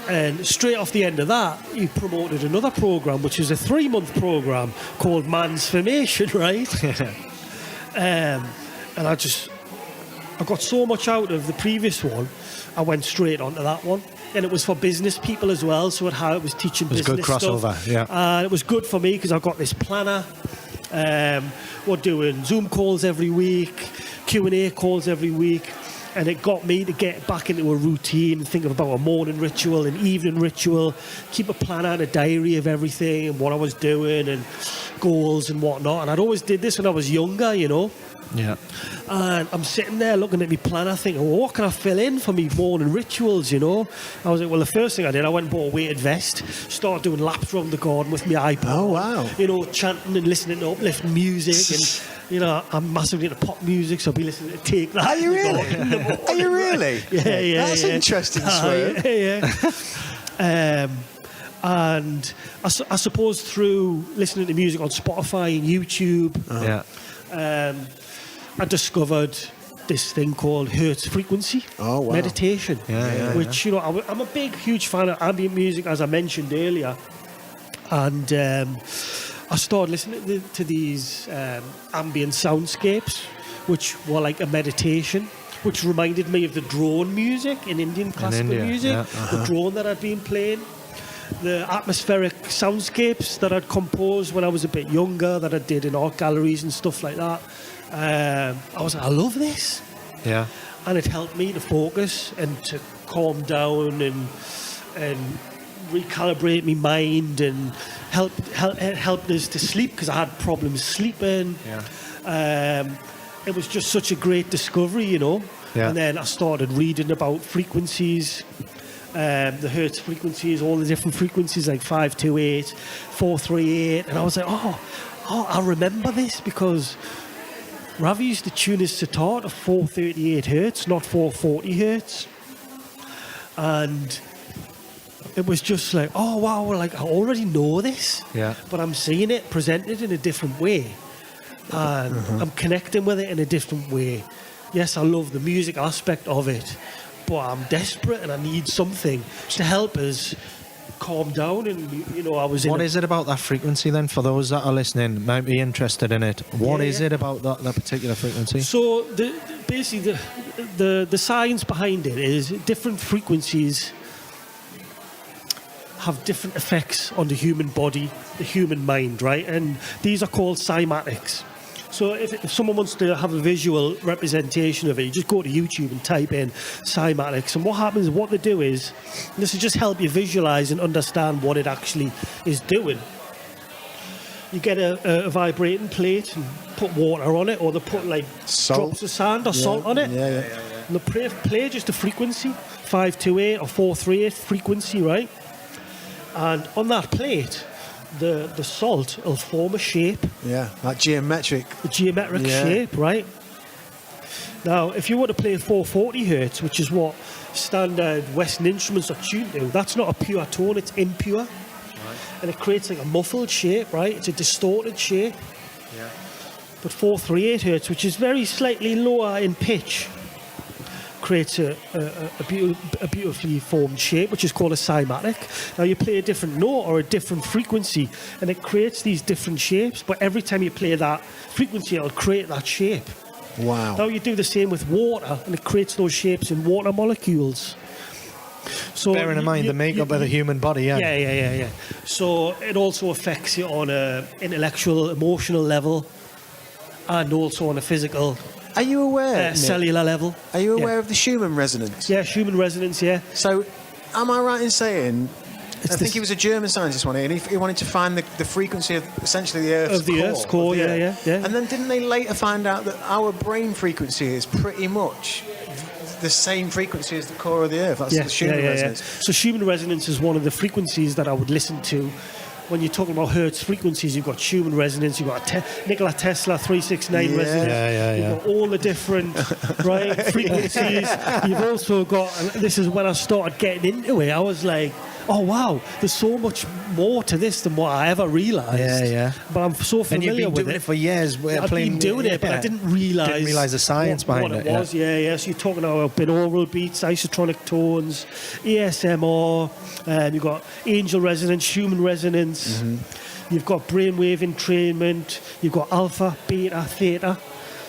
And straight off the end of that, he promoted another program, which is a 3-month program called Mansformation, right? And I got so much out of the previous one, I went straight onto that one. And it was for business people as well, so it was teaching business stuff. It was good crossover, yeah. And it was good for me because I got this planner. We're doing Zoom calls every week, Q&A calls every week. And it got me to get back into a routine, think about a morning ritual, an evening ritual, keep a planner and a diary of everything and what I was doing and goals and whatnot. And I'd always did this when I was younger, you know. Yeah. And I'm sitting there looking at my planner thinking, well, what can I fill in for me morning rituals, you know? I was like, well, the first thing I did, I went and bought a weighted vest, started doing laps around the garden with my iPod. Oh, wow. You know, chanting and listening to uplifting music. And, you know, I'm massively into pop music, so I'll be listening to Take That. Are you really? Are you really? Yeah. That's interesting, Swerve. Yeah. And I suppose through listening to music on Spotify and YouTube, I discovered this thing called hertz frequency meditation, which, you know, I'm a huge fan of ambient music, as I mentioned earlier. And I started listening to these ambient soundscapes, which were like a meditation, which reminded me of the drone music in Indian classical music, the drone that I'd been playing. The atmospheric soundscapes that I'd composed when I was a bit younger, that I did in art galleries and stuff like that. I was like, I love this. Yeah. And it helped me to focus and to calm down and recalibrate my mind and helped us to sleep because I had problems sleeping. Yeah. It was just such a great discovery, you know. Yeah. And then I started reading about frequencies. The hertz frequencies, all the different frequencies like 528, 438, and I was like, oh, I remember this because Ravi used to tune his sitar to 438 hertz, not 440 hertz, and it was just like, oh wow, like I already know this, but I'm seeing it presented in a different way, and I'm connecting with it in a different way. Yes, I love the music aspect of it, but I'm desperate and I need something to help us calm down. And, you know, I was What is it about that frequency then, for those that are listening, might be interested in it? What is it about that particular frequency? So basically the science behind it is different frequencies have different effects on the human body, the human mind, right? And these are called cymatics. So if someone wants to have a visual representation of it, you just go to YouTube and type in cymatics. And what happens, what they do is, this will just help you visualize and understand what it actually is doing. You get a vibrating plate and put water on it, or they put like drops of sand or salt on it. And they play just a frequency, 528 or 438 frequency, right? And on that plate, the salt will form a shape. Yeah, like geometric. A geometric shape, right? Now, if you were to play 440 hertz, which is what standard Western instruments are tuned to, that's not a pure tone, it's impure. Right. And it creates like a muffled shape, right? It's a distorted shape. Yeah. But 438 hertz, which is very slightly lower in pitch, creates a beautifully formed shape, which is called a cymatic. Now you play a different note or a different frequency, and it creates these different shapes, but every time you play that frequency, it'll create that shape. Wow. Now you do the same with water, and it creates those shapes in water molecules. So bearing in mind the makeup of the human body, Yeah. So it also affects you on an intellectual, emotional level, and also on a physical, are you aware, cellular level. Are you aware of the Schumann resonance? Yeah, Schumann resonance, yeah. So, am I right in saying I think he was a German scientist, wasn't he? And he wanted to find the frequency of essentially the Earth's core. Yeah. And then didn't they later find out that our brain frequency is pretty much the same frequency as the core of the Earth? That's the Schumann resonance. So Schumann resonance is one of the frequencies that I would listen to. When you're talking about hertz frequencies, you've got Schumann resonance, you've got Nikola Tesla 369 resonance, you've got all the different frequencies. You've also got, and this is when I started getting into it, I was like, oh wow, there's so much more to this than what I ever realised. But I'm so familiar with it. And you've been doing it for years. I've been doing it, but I didn't realise the science behind what it was. So you're talking about binaural beats, isotronic tones, ASMR, you've got angel resonance, Schumann resonance, you've got brainwave entrainment, you've got alpha, beta, theta.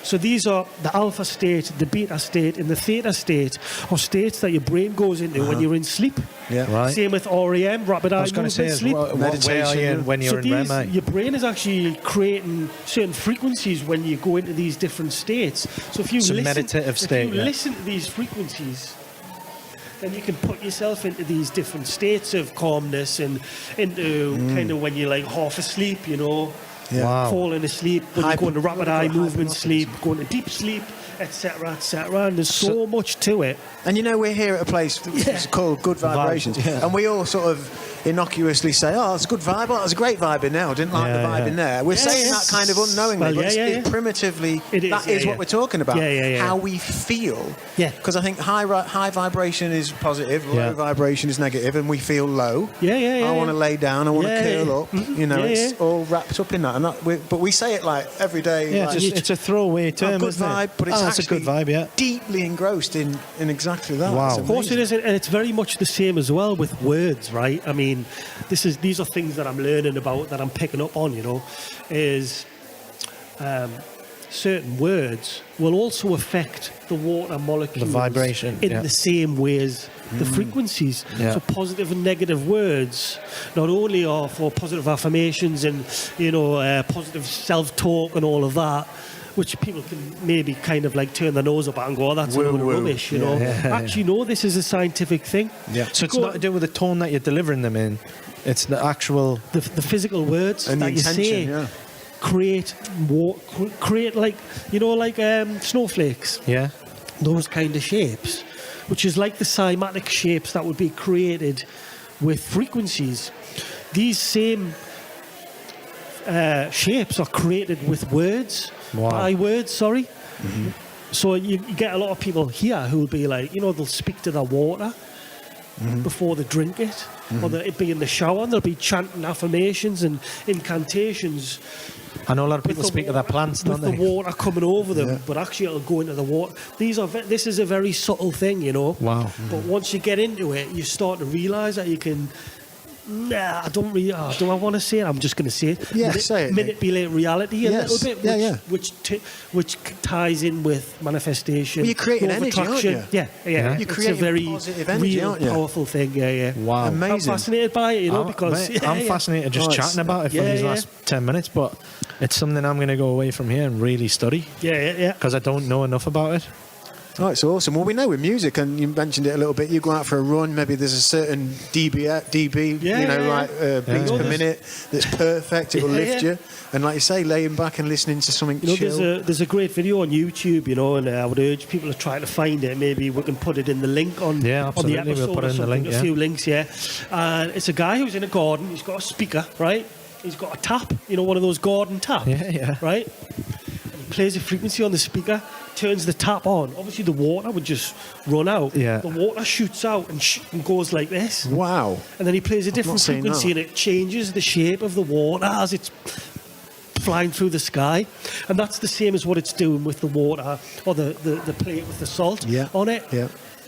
So these are the alpha state, the beta state, and the theta state are states that your brain goes into when you're in sleep. Same with REM, rapid eye movement sleep. Meditation when you're in REM. Your brain is actually creating certain frequencies when you go into these different states. So if you listen to these frequencies, then you can put yourself into these different states of calmness and into kind of when you're like half asleep, falling asleep, when you go into rapid eye movement sleep, going to deep sleep, etc., and there's so much to it. And we're here at a place that's called Good Vibrations, and we all sort of innocuously say, oh, it's a good vibe, that's a great vibe in there, I didn't like the vibe in there. We're saying that kind of unknowingly, but it's primitively, that is what we're talking about, how we feel. Because I think high vibration is positive, low vibration is negative, and we feel low. I want to lay down, I want to curl up, it's all wrapped up in that. And but we say it like every day. It's a throwaway term, good isn't vibe, it? but it's actually a good vibe, deeply engrossed in exactly that. Wow. Of course it is, and it's very much the same as well with words, right? I mean, these are things that I'm learning about, that I'm picking up on, is certain words will also affect the water molecules, the vibration, in the same way as the frequencies. So positive and negative words not only are for positive affirmations and positive self-talk and all of that, which people can maybe kind of like turn their nose up at and go, oh, that's a load of rubbish, Actually, no, this is a scientific thing. So it's not to do with the tone that you're delivering them in. It's the actual... The physical words and that you say create like, snowflakes. Those kind of shapes, which is like the cymatic shapes that would be created with frequencies. These same shapes are created with words. By words, sorry. So you get a lot of people here who will be like, they'll speak to their water before they drink it, or they'll be in the shower and they'll be chanting affirmations and incantations. I know a lot of people speak to their plants, don't they? With the water coming over them, but actually it'll go into the water. This is a very subtle thing, Wow. But once you get into it, you start to realise that you can... Nah, I don't really... do I want to say it? I'm just going to say it. Say it. Manipulate reality a little bit, which ties in with manifestation. Well, you're creating energy, aren't you? Yeah. You're It's creating a very positive energy, real, aren't you? powerful thing, Wow. Amazing. I'm fascinated by it, because... I'm fascinated just chatting about it for these last 10 minutes, but it's something I'm going to go away from here and really study. Because I don't know enough about it. Oh, it's awesome. Well, we know with music, and you mentioned it a little bit, you go out for a run, maybe there's a certain dB, beats per minute that's perfect, it will lift you. And like you say, laying back and listening to something chill. There's a great video on YouTube, and I would urge people to try to find it. Maybe we can put it in the link on the episode. We'll put it in the link, a few links, And it's a guy who's in a garden, he's got a speaker, right? He's got a tap, one of those garden taps, right? And he plays a frequency on the speaker, turns the tap on. Obviously, the water would just run out. The water shoots out and goes like this. Wow. And then he plays a different frequency and it changes the shape of the water as it's flying through the sky. And that's the same as what it's doing with the water or the plate with the salt on it.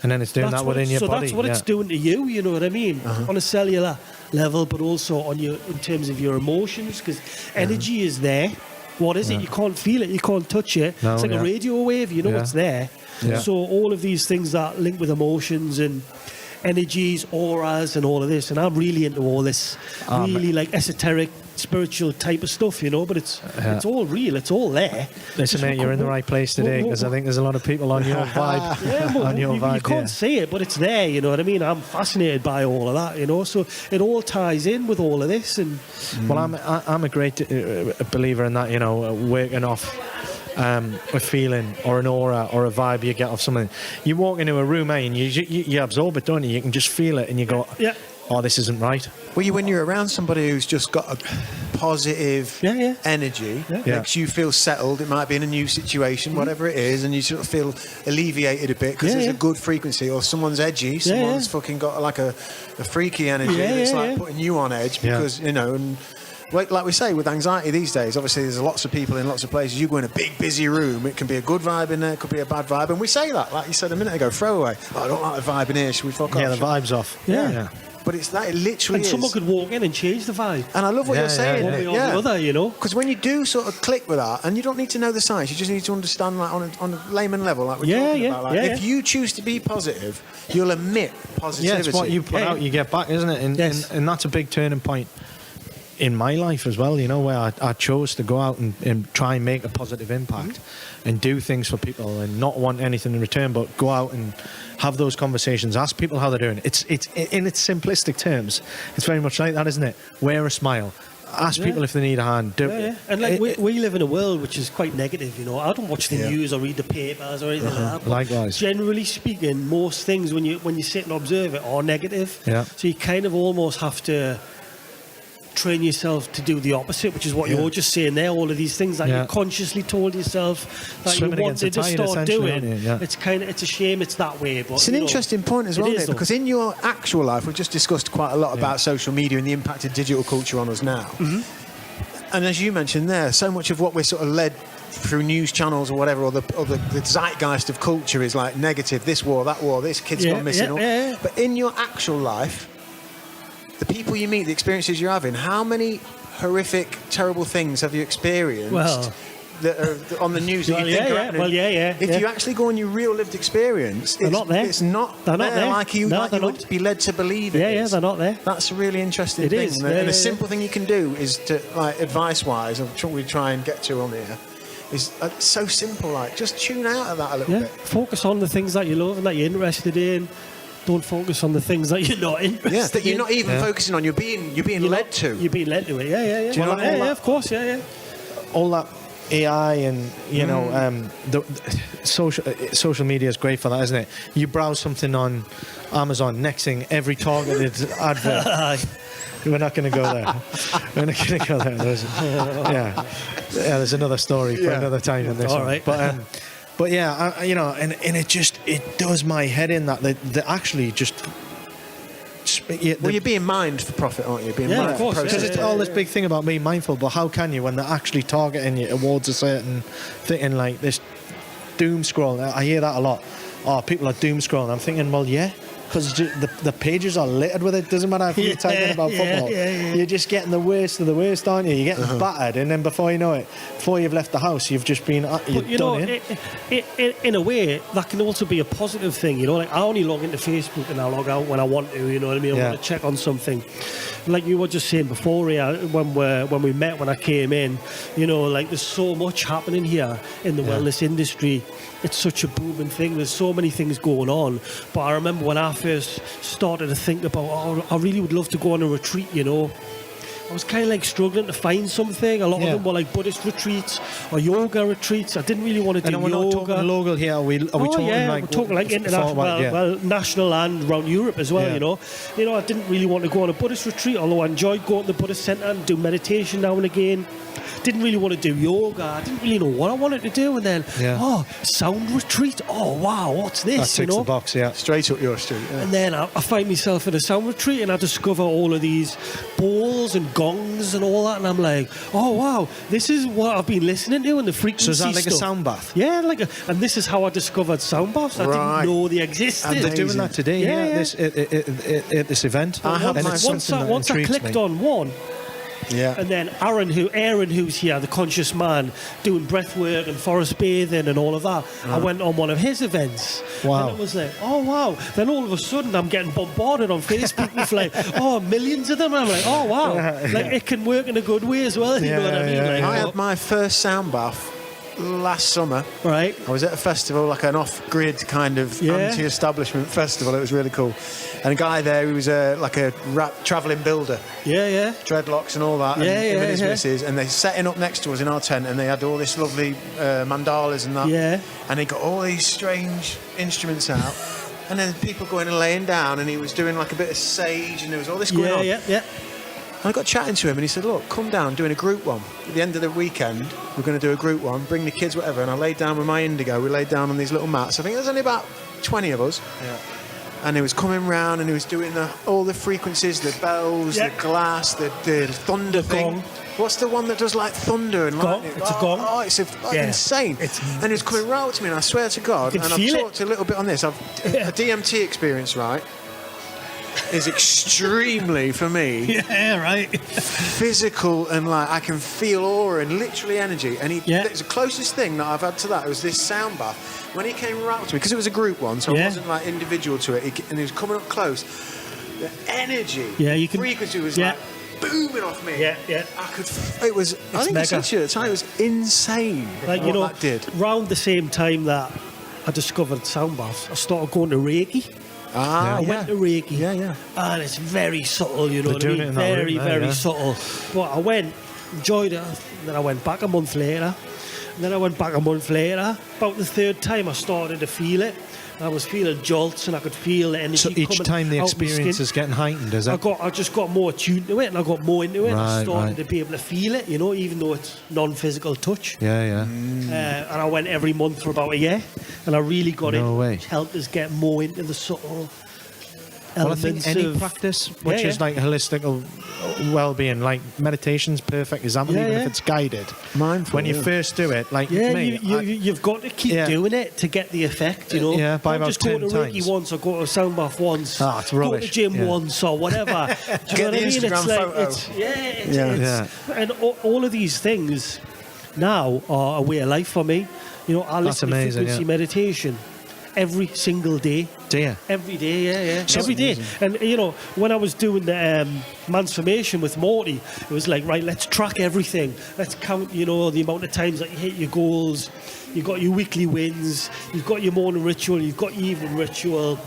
And then it's doing that within your body. So that's what it's doing to you, you know what I mean? On a cellular level, but also in terms of your emotions, because energy is there. What is it? You can't feel it. You can't touch it. It's like a radio wave. It's there. So all of these things that link with emotions and energies, auras, and all of this. And I'm really into all this, really like esoteric, spiritual type of stuff, but it's all real. It's all there. Listen, mate, you're in the right place today, because I think there's a lot of people on your vibe. You can't see it, but it's there. You know what I mean? I'm fascinated by all of that. So it all ties in with all of this. And well, I'm a great believer in that. Working off a feeling or an aura or a vibe you get off something. You walk into a room, and you absorb it, don't you? You can just feel it, and you go, oh, this isn't right. Well, when you're around somebody who's just got a positive energy, makes you feel settled. It might be in a new situation, whatever it is, and you sort of feel alleviated a bit because there's a good frequency. Or someone's edgy, someone's fucking got like a freaky energy that's like putting you on edge because, and like we say, with anxiety these days, obviously there's lots of people in lots of places. You go in a big, busy room, it can be a good vibe in there, it could be a bad vibe. And we say that, like you said a minute ago, throw away. Oh, I don't like the vibe in here, should we fuck off? Yeah, the vibe's off. Yeah. But it's that, it literally and someone could walk in and change the vibe. And I love what you're saying. One way or the other, Because when you do sort of click with that, and you don't need to know the science, you just need to understand like on a layman level, like we're talking about. Like, if you choose to be positive, you'll emit positivity. Yeah, it's what you put out, you get back, isn't it? And that's a big turning point in my life as well, where I chose to go out and try and make a positive impact and do things for people and not want anything in return, but go out and have those conversations, ask people how they're doing. It's in its simplistic terms, it's very much like that, isn't it? Wear a smile. Ask people if they need a hand. And like we live in a world which is quite negative, I don't watch the news or read the papers or anything like that. Likewise. Generally speaking, most things when you sit and observe it are negative. Yeah. So you kind of almost have to train yourself to do the opposite, which is what you're just saying there. All of these things that you consciously told yourself that Swimming you wanted to start doing. It's a shame it's that way. But it's an interesting point as well, Nick, because in your actual life, we've just discussed quite a lot about social media and the impact of digital culture on us now. And as you mentioned there, so much of what we're sort of led through news channels or whatever, or the zeitgeist of culture is like negative. This war, that war, this kid's gone missing. But in your actual life, the people you meet, the experiences you're having, how many horrific, terrible things have you experienced that are on the news that you think are happening? If you actually go on your real lived experience, they're not there. It's not they're not there. Like you would be led to believe it is. They're not there. That's a really interesting thing. Is. And a simple thing you can do is to, like, advice-wise, and what we try and get to on here, is so simple. Like, just tune out of that a little bit. Focus on the things that you love and that you're interested in. Don't focus on the things that you're not interested in. That you're not even focusing on. You're being led to. You're being led to it. Do you know that? Of course. All that AI and the social media is great for that, isn't it? You browse something on Amazon, next thing, every targeted advert. We're not going to go there. We're not going to go there. There's another story for another time on this. All right. But yeah, and it does my head in that they actually just. You're being mined for profit, aren't you? Of course. Because it's all this big thing about being mindful, but how can you when they're actually targeting you towards a certain thing, and like this doom scrolling? I hear that a lot. Oh, people are doom scrolling. I'm thinking, well, yeah. Because the pages are littered with it. Doesn't matter if you're typing about football. You're just getting the worst of the worst, aren't you? You're getting battered, and then before you know it, before you've left the house, you've just been done in. In a way, that can also be a positive thing. Like I only log into Facebook and I log out when I want to. You know what I mean? I want to check on something. Like you were just saying before, when we met, when I came in, like there's so much happening here in the wellness industry. It's such a booming thing. There's so many things going on. But I remember when I first started to think about, I really would love to go on a retreat, I was kind of like struggling to find something. A lot of them were like Buddhist retreats or yoga retreats. I didn't really want to do yoga. And we're not talking local here. Are we talking like... we're talking like international, national and around Europe as well, I didn't really want to go on a Buddhist retreat, although I enjoyed going to the Buddhist centre and do meditation now and again. Didn't really want to do yoga. I didn't really know what I wanted to do. And then, sound retreat. Oh, wow, what's this? That ticks the box, Straight up your street. Yeah. And then I find myself in a sound retreat and I discover all of these bowls and gongs and all that. And I'm like, oh, wow, this is what I've been listening to and the frequency So is that like stuff. a sound bath? Yeah, and this is how I discovered sound baths. I didn't know they existed. And they're doing that today at this event. Once I clicked on one, Yeah. And then Aaron, who's here, the conscious man, doing breath work and forest bathing and all of that. I went on one of his events. Wow. And it was like, oh, wow. Then all of a sudden, I'm getting bombarded on Facebook with like, millions of them. And I'm like, oh, wow. Like, it can work in a good way as well. You know what I mean? Like, I had my first sound bath last summer. Right. I was at a festival, like an off-grid kind of anti-establishment festival. It was really cool. And a guy there, he was like a travelling builder. Yeah. Dreadlocks and all that. And him and his missus. And they're setting up next to us in our tent, and they had all this lovely mandalas and that. Yeah. And he got all these strange instruments out. And then people going and laying down, and he was doing like a bit of sage, and there was all this going on. Yeah. And I got chatting to him, and he said, look, come down, doing a group one. At the end of the weekend, we're going to do a group one, bring the kids, whatever. And I laid down with my indigo. We laid down on these little mats. I think there's only about 20 of us. Yeah. And he was coming round, and he was doing all the frequencies, the bells, the glass, the thunder thing. Gong. What's the one that does like thunder and lightning? It's a gong. Oh, it's insane. And he was coming round to me, and I swear to God, and I've talked a little bit on this. A DMT experience, right, is extremely, for me, physical, and like I can feel aura and literally energy. And it's the closest thing that I've had to that. It was this sound bath. When he came around to me, because it was a group one, so it wasn't like individual to it, and he was coming up close. The energy, frequency was like booming off me. Yeah. I think I said to you at the time, it was insane. Like, what that did. Around the same time that I discovered sound baths, I started going to Reiki. I went to Reiki. Yeah. And it's very subtle, you know what I mean? Very subtle. But I went, enjoyed it, and then I went back a month later. And then I went back a month later. About the third time, I started to feel it. I was feeling jolts, and I could feel the energy. So each time the experience is getting heightened, is it? I just got more attuned to it, and I got more into it. I started to be able to feel it, you know, even though it's non-physical touch. Yeah. And I went every month for about a year, and I really got it. Which helped us get more into the subtle elements. Well, I think any practice, which is like holistic well-being, like meditation's perfect example, even if it's guided. Mindful. When you first do it, like me, you've got to keep doing it to get the effect, you know. Yeah, by about 10 times. Go to Reiki once, or go to a sound bath once. It's rubbish. Go to gym once, or whatever. Do you know what I mean? Instagram photo. And all of these things now are a way of life for me. You know, I listen to frequency meditation every single day. Every day, So every day. And, you know, when I was doing the transformation with Morty, it was like, right, let's track everything. Let's count, you know, the amount of times that you hit your goals. You've got your weekly wins. You've got your morning ritual. You've got your evening ritual.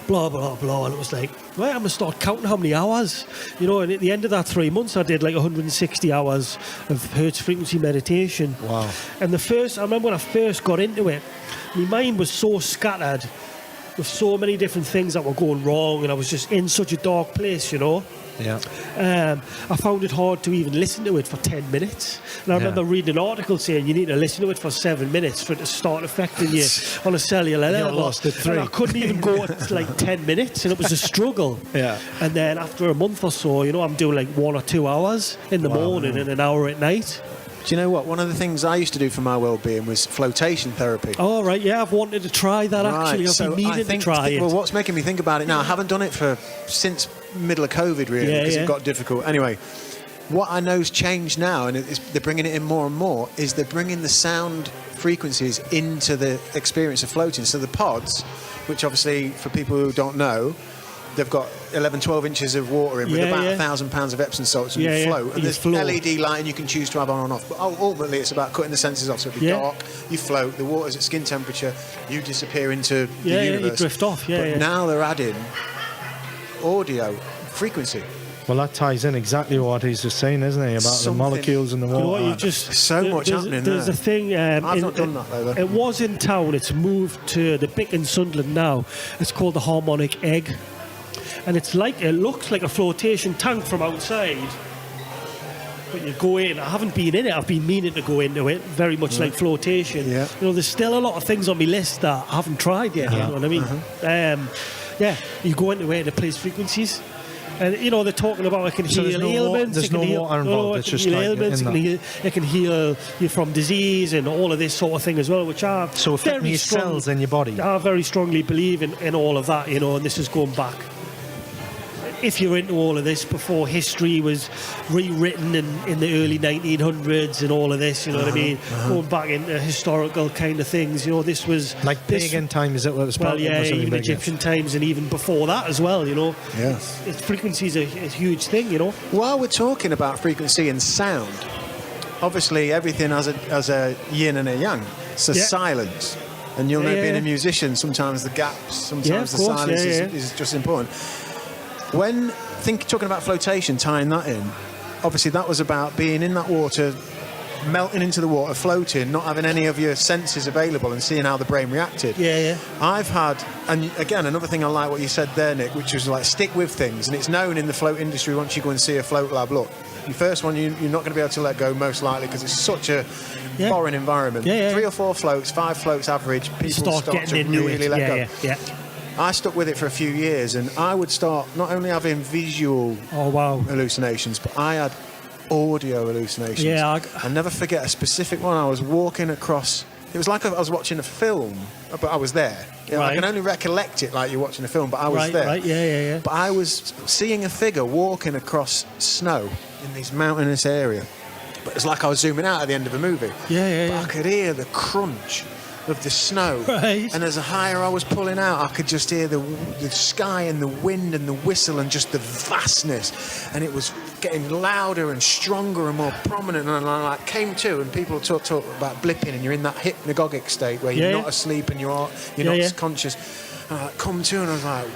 Blah, blah, blah. And it was like, right, I'm going to start counting how many hours. You know, and at the end of that 3 months, I did like 160 hours of hertz frequency meditation. Wow. And I remember when I first got into it, my mind was so scattered with so many different things that were going wrong, and I was just in such a dark place, you know. Yeah. I found it hard to even listen to it for 10 minutes. And I remember reading an article saying you need to listen to it for 7 minutes for it to start affecting you on a cellular level. Lost at 3. And I couldn't even go at like 10 minutes, and it was a struggle. Yeah. And then after a month or so, you know, I'm doing like 1 or 2 hours in the morning and an hour at night. Do you know what? One of the things I used to do for my well-being was flotation therapy. Oh, right, yeah, I've wanted to try that actually. I've been meaning to try it. Well, what's making me think about it now, I haven't done it since middle of COVID, really, because it got difficult. Anyway, what I know's changed now, and they're bringing it in more and more, is they're bringing the sound frequencies into the experience of floating. So the pods, which obviously, for people who don't know, they've got 11, 12 inches of water in with about 1,000 pounds of Epsom salts, and you float. And there's LED lighting you can choose to have on and off. But ultimately, it's about cutting the senses off. So it'll be dark, you float, the water's at skin temperature, you disappear into the universe. You drift off. But now they're adding audio frequency. Well, that ties in exactly what he's just saying, isn't he, about the molecules in the water. You know what, much happening there. There's a thing. I've not done that, though. It was in town. It's moved to the Bick in Sunderland now. It's called the Harmonic Egg. And it looks like a flotation tank from outside. But you go in. I haven't been in it. I've been meaning to go into it. Very much like flotation. Yeah. You know, there's still a lot of things on my list that I haven't tried yet. You know what I mean? You go into it and it plays frequencies. And, you know, they're talking about it can heal ailments. There's no water involved. It's just like ailments. It can heal you from disease and all of this sort of thing as well, which are so affecting your cells in your body. I very strongly believe in all of that, you know, and this is going back if you're into all of this, before history was rewritten in the early 1900s and all of this, you know what I mean? Going back into historical kind of things, you know, this was... Like pagan times, is it what it was? Well, yeah, even Egyptian times and even before that as well, you know? Yeah. Frequency is a huge thing, you know? While we're talking about frequency and sound, obviously everything has a yin and a yang. So silence. And you'll know, being a musician, sometimes the gaps, sometimes the silence is just important. When talking about flotation, tying that in, obviously that was about being in that water, melting into the water, floating, not having any of your senses available and seeing how the brain reacted. I've had, and again, another thing I like what you said there, Nick, which was like stick with things. And it's known in the float industry, once you go and see a float lab, look, your first one you're not going to be able to let go, most likely, because it's such a foreign environment. 3 or 4 floats, 5 floats average, people start to really let go. I stuck with it for a few years, and I would start not only having visual hallucinations, but I had audio hallucinations. I'll never forget a specific one. I was walking across, it was like I was watching a film, but I was there. I can only recollect it like you're watching a film, but I was there. But I was seeing a figure walking across snow in this mountainous area. But it's like I was zooming out at the end of a movie. But I could hear the crunch of the snow. And as the higher I was pulling out, I could just hear the sky and the wind and the whistle and just the vastness. And it was getting louder and stronger and more prominent. And I came to, and people talk about blipping, and you're in that hypnagogic state where you're not asleep and you're not conscious. And I come to, and I was like,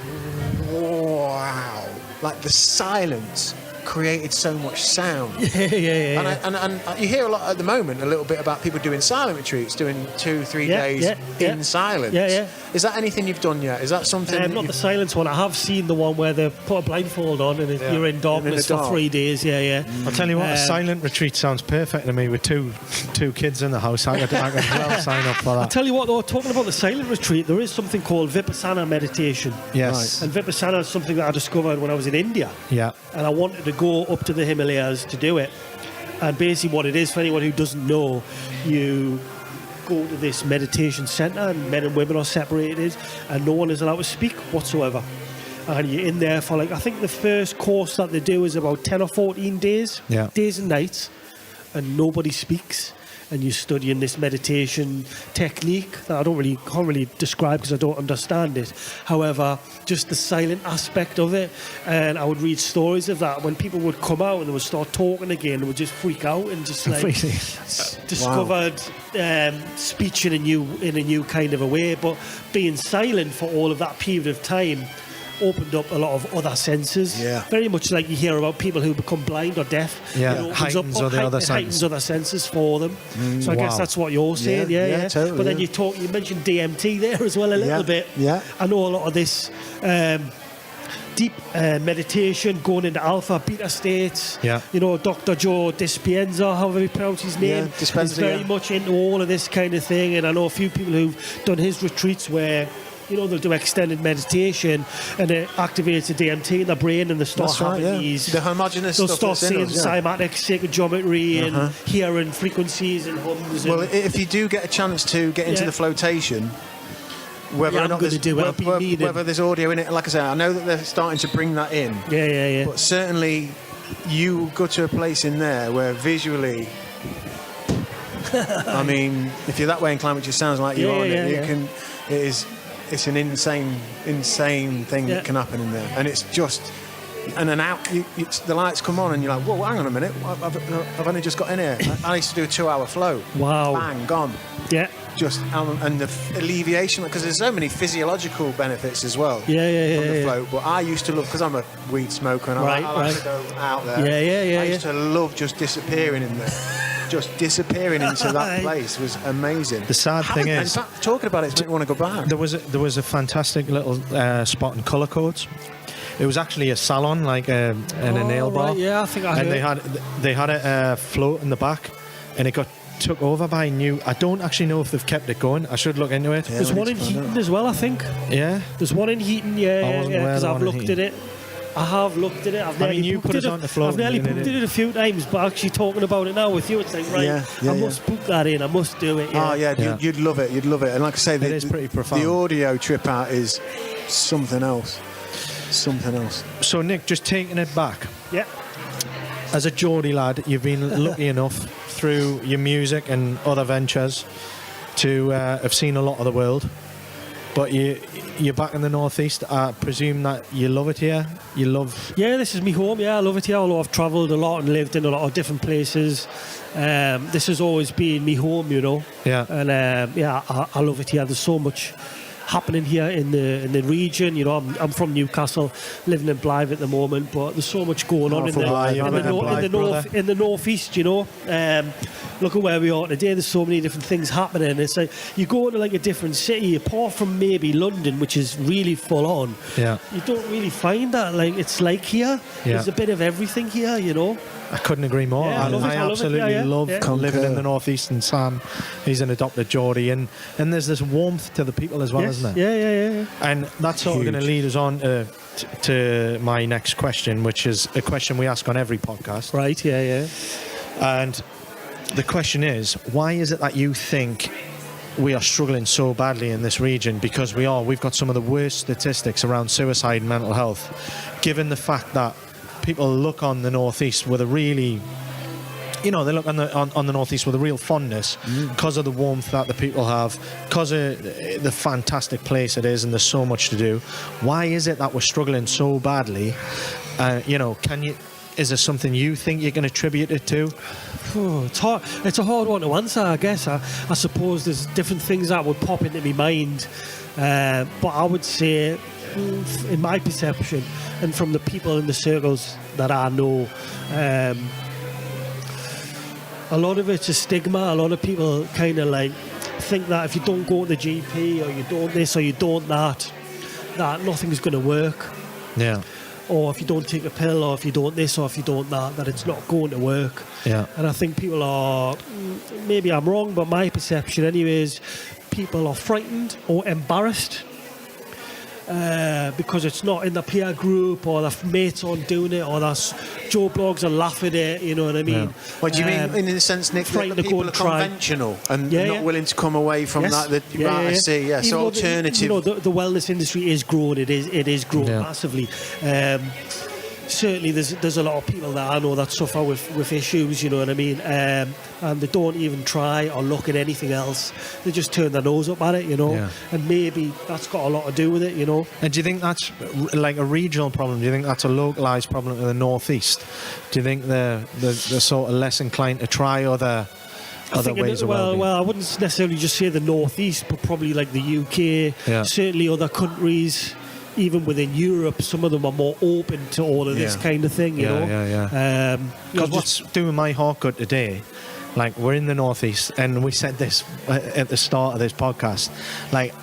wow. Like the silence created so much sound. And you hear a lot at the moment, a little bit about people doing silent retreats, doing 2-3 days in silence. Is that anything you've done yet? Is that something? Not the silence one. I have seen the one where they put a blindfold on and you're in darkness for 3 days. I'll tell you what, a silent retreat sounds perfect to me with two kids in the house. I could well sign up for that. I'll tell you what, though, talking about the silent retreat, there is something called Vipassana meditation. Yes. And Vipassana is something that I discovered when I was in India. And I wanted to go up to the Himalayas to do it. And basically what it is, for anyone who doesn't know, you go to this meditation centre, and men and women are separated, and no one is allowed to speak whatsoever. And you're in there for, like, I think the first course that they do is about 10 or 14 days, days and nights, and nobody speaks. And you're studying this meditation technique that I can't really describe because I don't understand it. However, just the silent aspect of it, and I would read stories of that when people would come out and they would start talking again, they would just freak out and just like discovered speech in a new kind of a way. But being silent for all of that period of time opened up a lot of other senses. Very much like you hear about people who become blind or deaf. It heightens other senses for them. So I guess that's what you're saying. Totally, but then you mentioned DMT there as well a little bit. I know a lot of this deep meditation, going into alpha, beta states. You know, Dr. Joe Dispenza, however you pronounce his name, is very much into all of this kind of thing. And I know a few people who've done his retreats where, you know, they'll do extended meditation and it activates the DMT in the brain, and they start having these... The homogeneous they'll stuff. They'll start seeing cymatic sacred geometry and hearing frequencies and hums. Well, if you do get a chance to get into the flotation, whether or not whether there's audio in it, like I say, I know that they're starting to bring that in. But certainly you go to a place in there where visually... I mean, if you're that way inclined, which it sounds like you are, you can... It's an insane thing that can happen in there, and it's just, and then out, the lights come on, and you're like, whoa, hang on a minute, I've only just got in here. I used to do a 2-hour float. Wow. Bang, gone. Just and the alleviation, because there's so many physiological benefits as well. From the float. But I used to love, because I'm a weed smoker, and I like to go out there. I used to love just disappearing in there. Just disappearing into that place was amazing. The sad thing is, in fact, talking about it, makes me want to go back. There was a fantastic little spot in Colour Codes. It was actually a salon, like in a nail bar. I think I heard. And they had a float in the back, and it got took over by I don't actually know if they've kept it going. I should look into it. There's one in Heaton as well, I think. There's one in Heaton, because I've looked at it. I have looked at it. I've nearly booked it a few times, but actually talking about it now with you, it's like, I must book that in. I must do it. You'd love it. And like I say, it is pretty profound. The audio trip out is something else. something else. So Nick, just taking it back. Yeah. As a Geordie lad, you've been lucky enough through your music and other ventures to have seen a lot of the world. But you're back in the northeast. I presume that you love it here. You love. Yeah, this is my home. Yeah, I love it here. Although I've travelled a lot and lived in a lot of different places, this has always been my home. Yeah. And I love it here. There's so much happening here in the region. I'm from Newcastle, living in Blythe at the moment, but there's so much going on in the northeast. Look at where we are today. There's so many different things happening. It's like you go to like a different city, apart from maybe London, which is really full on. Yeah. You don't really find that. Like it's like here. Yeah. There's a bit of everything here. I couldn't agree more. Yeah, I absolutely love living in the northeast. And Sam, he's an adopted Geordie, and there's this warmth to the people as well, isn't there? Yeah. And that's sort of going to lead us on to my next question, which is a question we ask on every podcast. Right. Yeah. And the question is, why is it that you think we are struggling so badly in this region? Because we've got some of the worst statistics around suicide and mental health, given the fact that people look on the northeast with a really, they look on the northeast with a real fondness because of the warmth that the people have, because of the fantastic place it is, and there's so much to do. Why is it that we're struggling so badly? Is there something you think you can attribute it to? Oh, it's hard. It's a hard one to answer, I guess. I suppose there's different things that would pop into my mind, but I would say, in my perception, and from the people in the circles that I know, a lot of it's a stigma. A lot of people kind of like think that if you don't go to the GP, or you don't this, or you don't that nothing's going to work. Yeah. Or if you don't take a pill, or if you don't this, or if you don't that it's not going to work. Yeah. And I think people are, maybe I'm wrong, but my perception anyways, people are frightened or embarrassed because it's not in the peer group, or their mates aren't doing it, or their Joe blogs are laughing at it, you know what I mean? Yeah. What do you mean, in the sense, Nick, that the people are conventional and not willing to come away from that you'd rather see? Yeah, so alternative. The wellness industry is growing. It is growing massively. Certainly, there's a lot of people that I know that suffer with issues, you know what I mean? And they don't even try or look at anything else. They just turn their nose up at it, and maybe that's got a lot to do with it, And do you think that's like a regional problem? Do you think that's a localised problem in the northeast? Do you think they're sort of less inclined to try other ways of wellbeing? Well, I wouldn't necessarily just say the northeast, but probably like the UK, certainly other countries. Even within Europe, some of them are more open to all of this kind of thing, you know. Yeah. Because what's doing my heart good today, like we're in the northeast, and we said this at the start of this podcast, like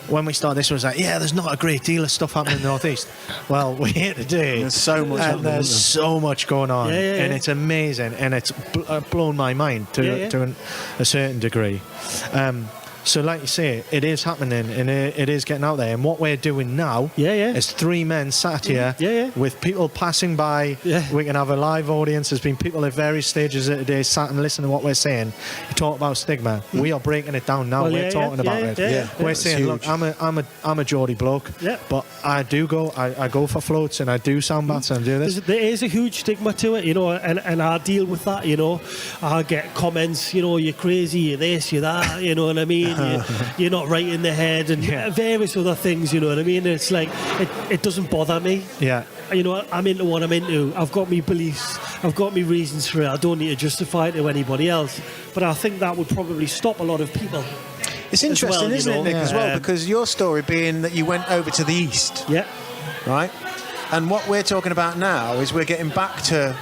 when we started this was like, there's not a great deal of stuff happening in the northeast. Well, we're here today. There's so much and there's so much going on, and it's amazing, and it's blown my mind to a certain degree. So like you say, it is happening, and it is getting out there. And what we're doing now is three men sat here with people passing by. We can have a live audience. There's been people at various stages of the day sat and listen to what we're saying. You talk about stigma. We are breaking it down now. We're talking about it. We're saying, look, I'm a Geordie bloke, but I go for floats, and I do sound baths, and I do this. There is a huge stigma to it, and I deal with that, I get comments, you're crazy, you're this, you're that, you know what I mean? You're not right in the head, and various other things, you know what I mean? It's like it doesn't bother me. I'm into what I'm into. I've got me beliefs, I've got me reasons for it. I don't need to justify it to anybody else, but I think that would probably stop a lot of people. It's interesting, isn't it, Nick, as well, because your story being that you went over to the east, right, and what we're talking about now is we're getting back to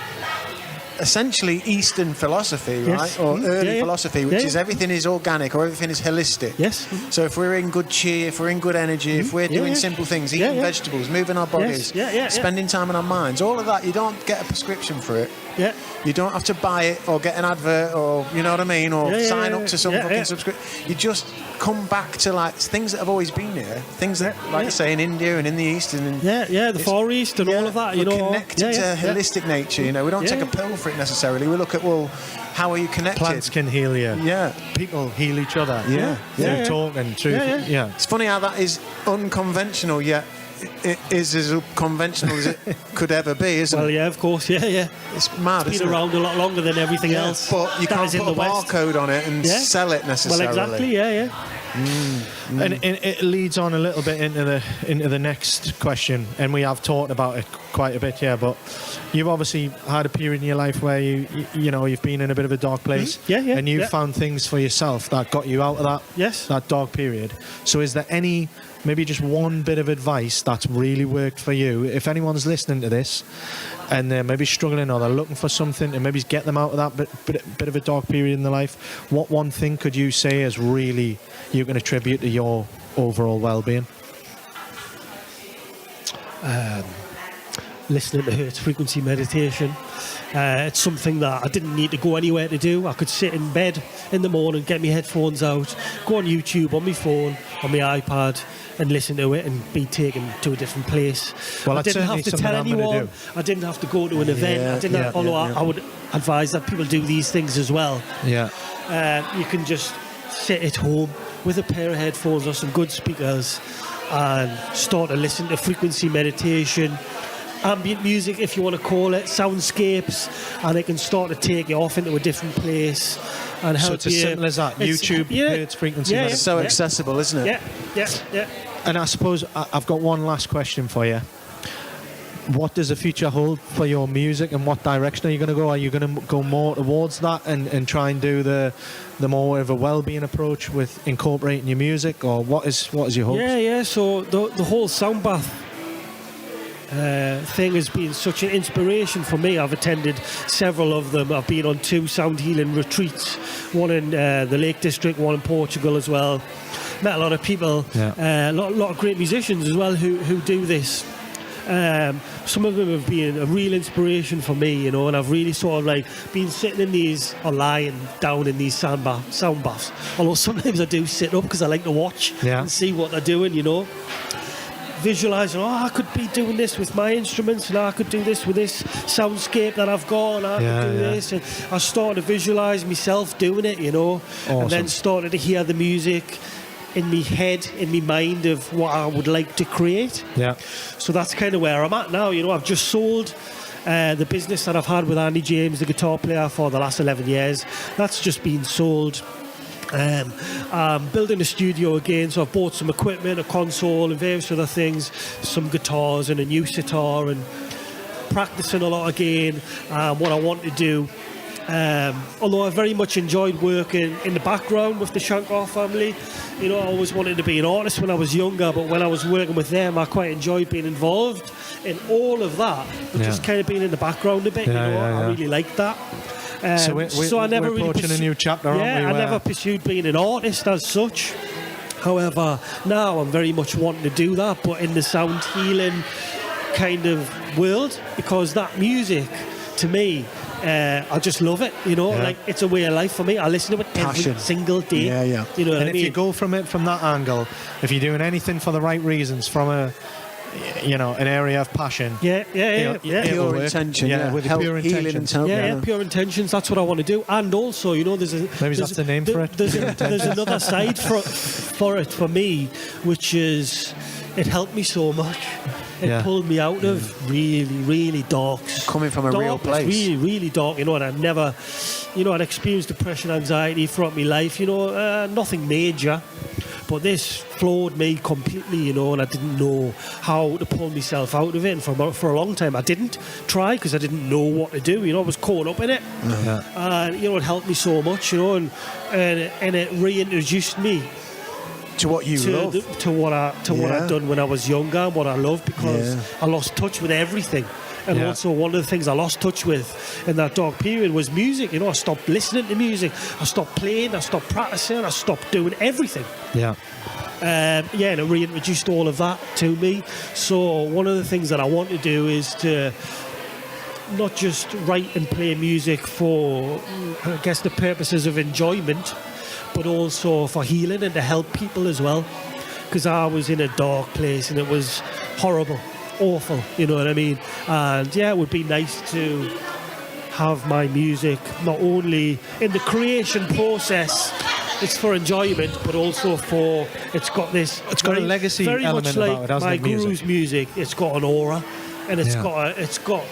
essentially Eastern philosophy, right? Or early philosophy, which is everything is organic, or everything is holistic. So if we're in good cheer, if we're in good energy, if we're doing simple things, eating vegetables, moving our bodies, spending time on our minds, all of that, you don't get a prescription for it. You don't have to buy it or get an advert, or you know what I mean, or sign up to some fucking subscription. You just come back to like things that have always been here, things that, like I say, in India and in the East and in the Far East and all of that. Connected to holistic nature. We don't take a pill for it necessarily. We look at how are you connected? Plants can heal you. People heal each other. Through talk and through. It's funny how that is unconventional, yet is as conventional as it could ever be, isn't Well, it? yeah, of course, yeah. It's mad, It's isn't been it? around a lot longer than everything Yeah, else. but you that can't is in put a the West. barcode on it and Yeah. sell it necessarily. Well, exactly, yeah. And it leads on a little bit into the next question, and we have talked about it quite a bit here. But you've obviously had a period in your life where you've been in a bit of a dark place, Yeah, and you've yeah. found things for yourself that got you out of that Yes. that dark period. So, is there maybe just one bit of advice that's really worked for you? If anyone's listening to this and they're maybe struggling or they're looking for something to maybe get them out of that bit of a dark period in their life, what one thing could you say is really you can attribute to your overall well-being? Listening to hertz frequency meditation. It's something that I didn't need to go anywhere to do. I could sit in bed in the morning, get my headphones out, go on YouTube, on my phone, on my iPad, and listen to it and be taken to a different place. Well, I that's didn't have to certainly tell something I'm gonna anyone. I didn't have to go to an event. I didn't have, although I would advise that people do these things as well. Yeah. You can just sit at home with a pair of headphones or some good speakers and start to listen to frequency meditation, ambient music, if you want to call it, soundscapes, and it can start to take you off into a different place and help you. So it's as simple as that. YouTube, hertz frequency meditation. It's so accessible, isn't it? Yeah. And I suppose I've got one last question for you. What does the future hold for your music, and what direction are you going to go? Are you going to go more towards that and try and do the more of a well-being approach with incorporating your music, or what is your hope? Yeah. So the whole sound bath thing has been such an inspiration for me. I've attended several of them. I've been on 2 sound healing retreats, one in the Lake District, one in Portugal as well. Met a lot of people, a lot of great musicians as well who do this. Some of them have been a real inspiration for me, and I've really sort of like been sitting in these or lying down in these sound baths. Although sometimes I do sit up because I like to watch and see what they're doing, Visualising, I could be doing this with my instruments, and I could do this with this soundscape that I've got, and I could do this. And I started to visualise myself doing it, Awesome. and then started to hear the music in my head, in my mind of what I would like to create. Yeah. So that's kind of where I'm at now. I've just sold the business that I've had with Andy James, the guitar player, for the last 11 years. That's just been sold. I'm building a studio again, so I've bought some equipment, a console and various other things, some guitars and a new sitar, and practicing a lot again. What I want to do, although I very much enjoyed working in the background with the Shankar family. I always wanted to be an artist when I was younger, but when I was working with them, I quite enjoyed being involved in all of that, but just kind of being in the background a bit. I really liked that. So I never we're really approaching a new chapter, aren't we? I never pursued being an artist as such. However, now I'm very much wanting to do that, but in the sound healing kind of world, because that music, to me, I just love it. Like it's a way of life for me. I listen to it every single day. Yeah. You know what I mean? If you go from that angle, if you're doing anything for the right reasons, from an area of passion. Yeah. Pure intention, with help, pure healing intentions. and Pure intentions. That's what I want to do. And also, maybe that's the name for it. There's another side for it for me, which is it helped me so much. It pulled me out of really, really dark. Coming from a real place. Really, really dark. And I'd never, I'd experienced depression, anxiety throughout my life. Nothing major. But this floored me completely, and I didn't know how to pull myself out of it. And for a long time, I didn't try because I didn't know what to do. I was caught up in it. And, it helped me so much, and it reintroduced me to what you love. To what I'd done when I was younger and what I loved, because I lost touch with everything. And also one of the things I lost touch with in that dark period was music. I stopped listening to music. I stopped playing. I stopped practicing. I stopped doing everything. And it reintroduced all of that to me. So one of the things that I want to do is to not just write and play music for, I guess, the purposes of enjoyment, but also for healing and to help people as well. Because I was in a dark place and it was horrible. Awful, you know what I mean? And it would be nice to have my music not only in the creation process it's for enjoyment, but also it's got a legacy very element much like about it, hasn't my it, music? guru's music. It's got an aura, and it's got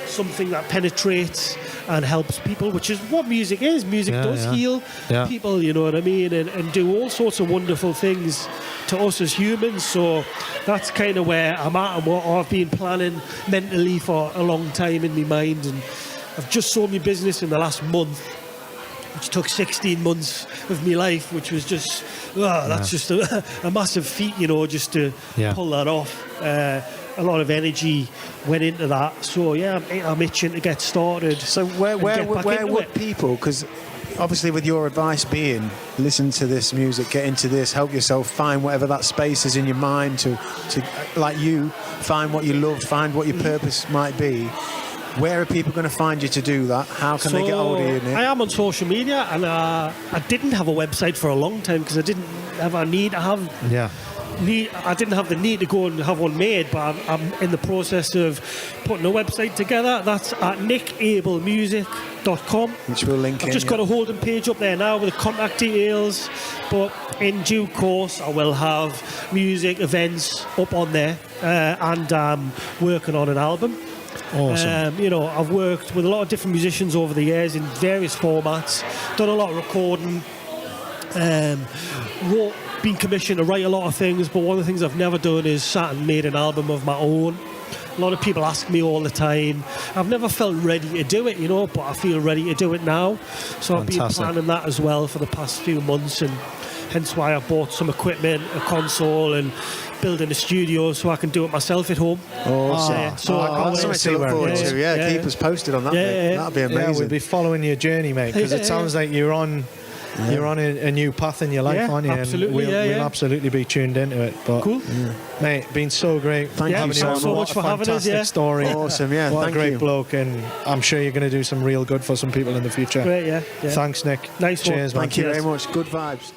something that penetrates and helps people, which is what music is. Music does heal people, you know what I mean, and do all sorts of wonderful things to us as humans. So that's kind of where I'm at and what I've been planning mentally for a long time in my mind. And I've just sold my business in the last month, which took 16 months of my life, which was just, that's just a massive feat, you know, just to pull that off. A lot of energy went into that. So, I'm itching to get started. So where would people, because obviously with your advice being, listen to this music, get into this, help yourself find whatever that space is in your mind to like you, find what you love, find what your purpose might be. Where are people going to find you to do that? How can they get hold of you, Nick? I am on social media, and I didn't have a website for a long time because I didn't have a need to have. I didn't have the need to go and have one made, but I'm in the process of putting a website together. That's at nickablemusic.com, which we'll link. I've just got a holding page up there now with the contact details, but in due course I will have music events up on there, and I'm working on an album. Awesome. You know, I've worked with a lot of different musicians over the years in various formats, done a lot of recording, been commissioned to write a lot of things, but one of the things I've never done is sat and made an album of my own. A lot of people ask me all the time. I've never felt ready to do it, you know, but I feel ready to do it now. So I've been planning that as well for the past few months, and hence why I bought some equipment, a console, and building a studio so I can do it myself at home. Awesome. That's something to look forward to. Keep us posted on that. That'd be amazing. Yeah, we'll be following your journey, mate, because it sounds like you're on a new path in your life, aren't you? Absolutely, and we'll absolutely be tuned into it. But cool. Mate, been so great. Thank you so much for having us. Fantastic story. Awesome, what a great you. bloke, and I'm sure you're going to do some real good for some people in the future. Great, Thanks, Nick. Nice one. Cheers, man. Thank you very much. Good vibes.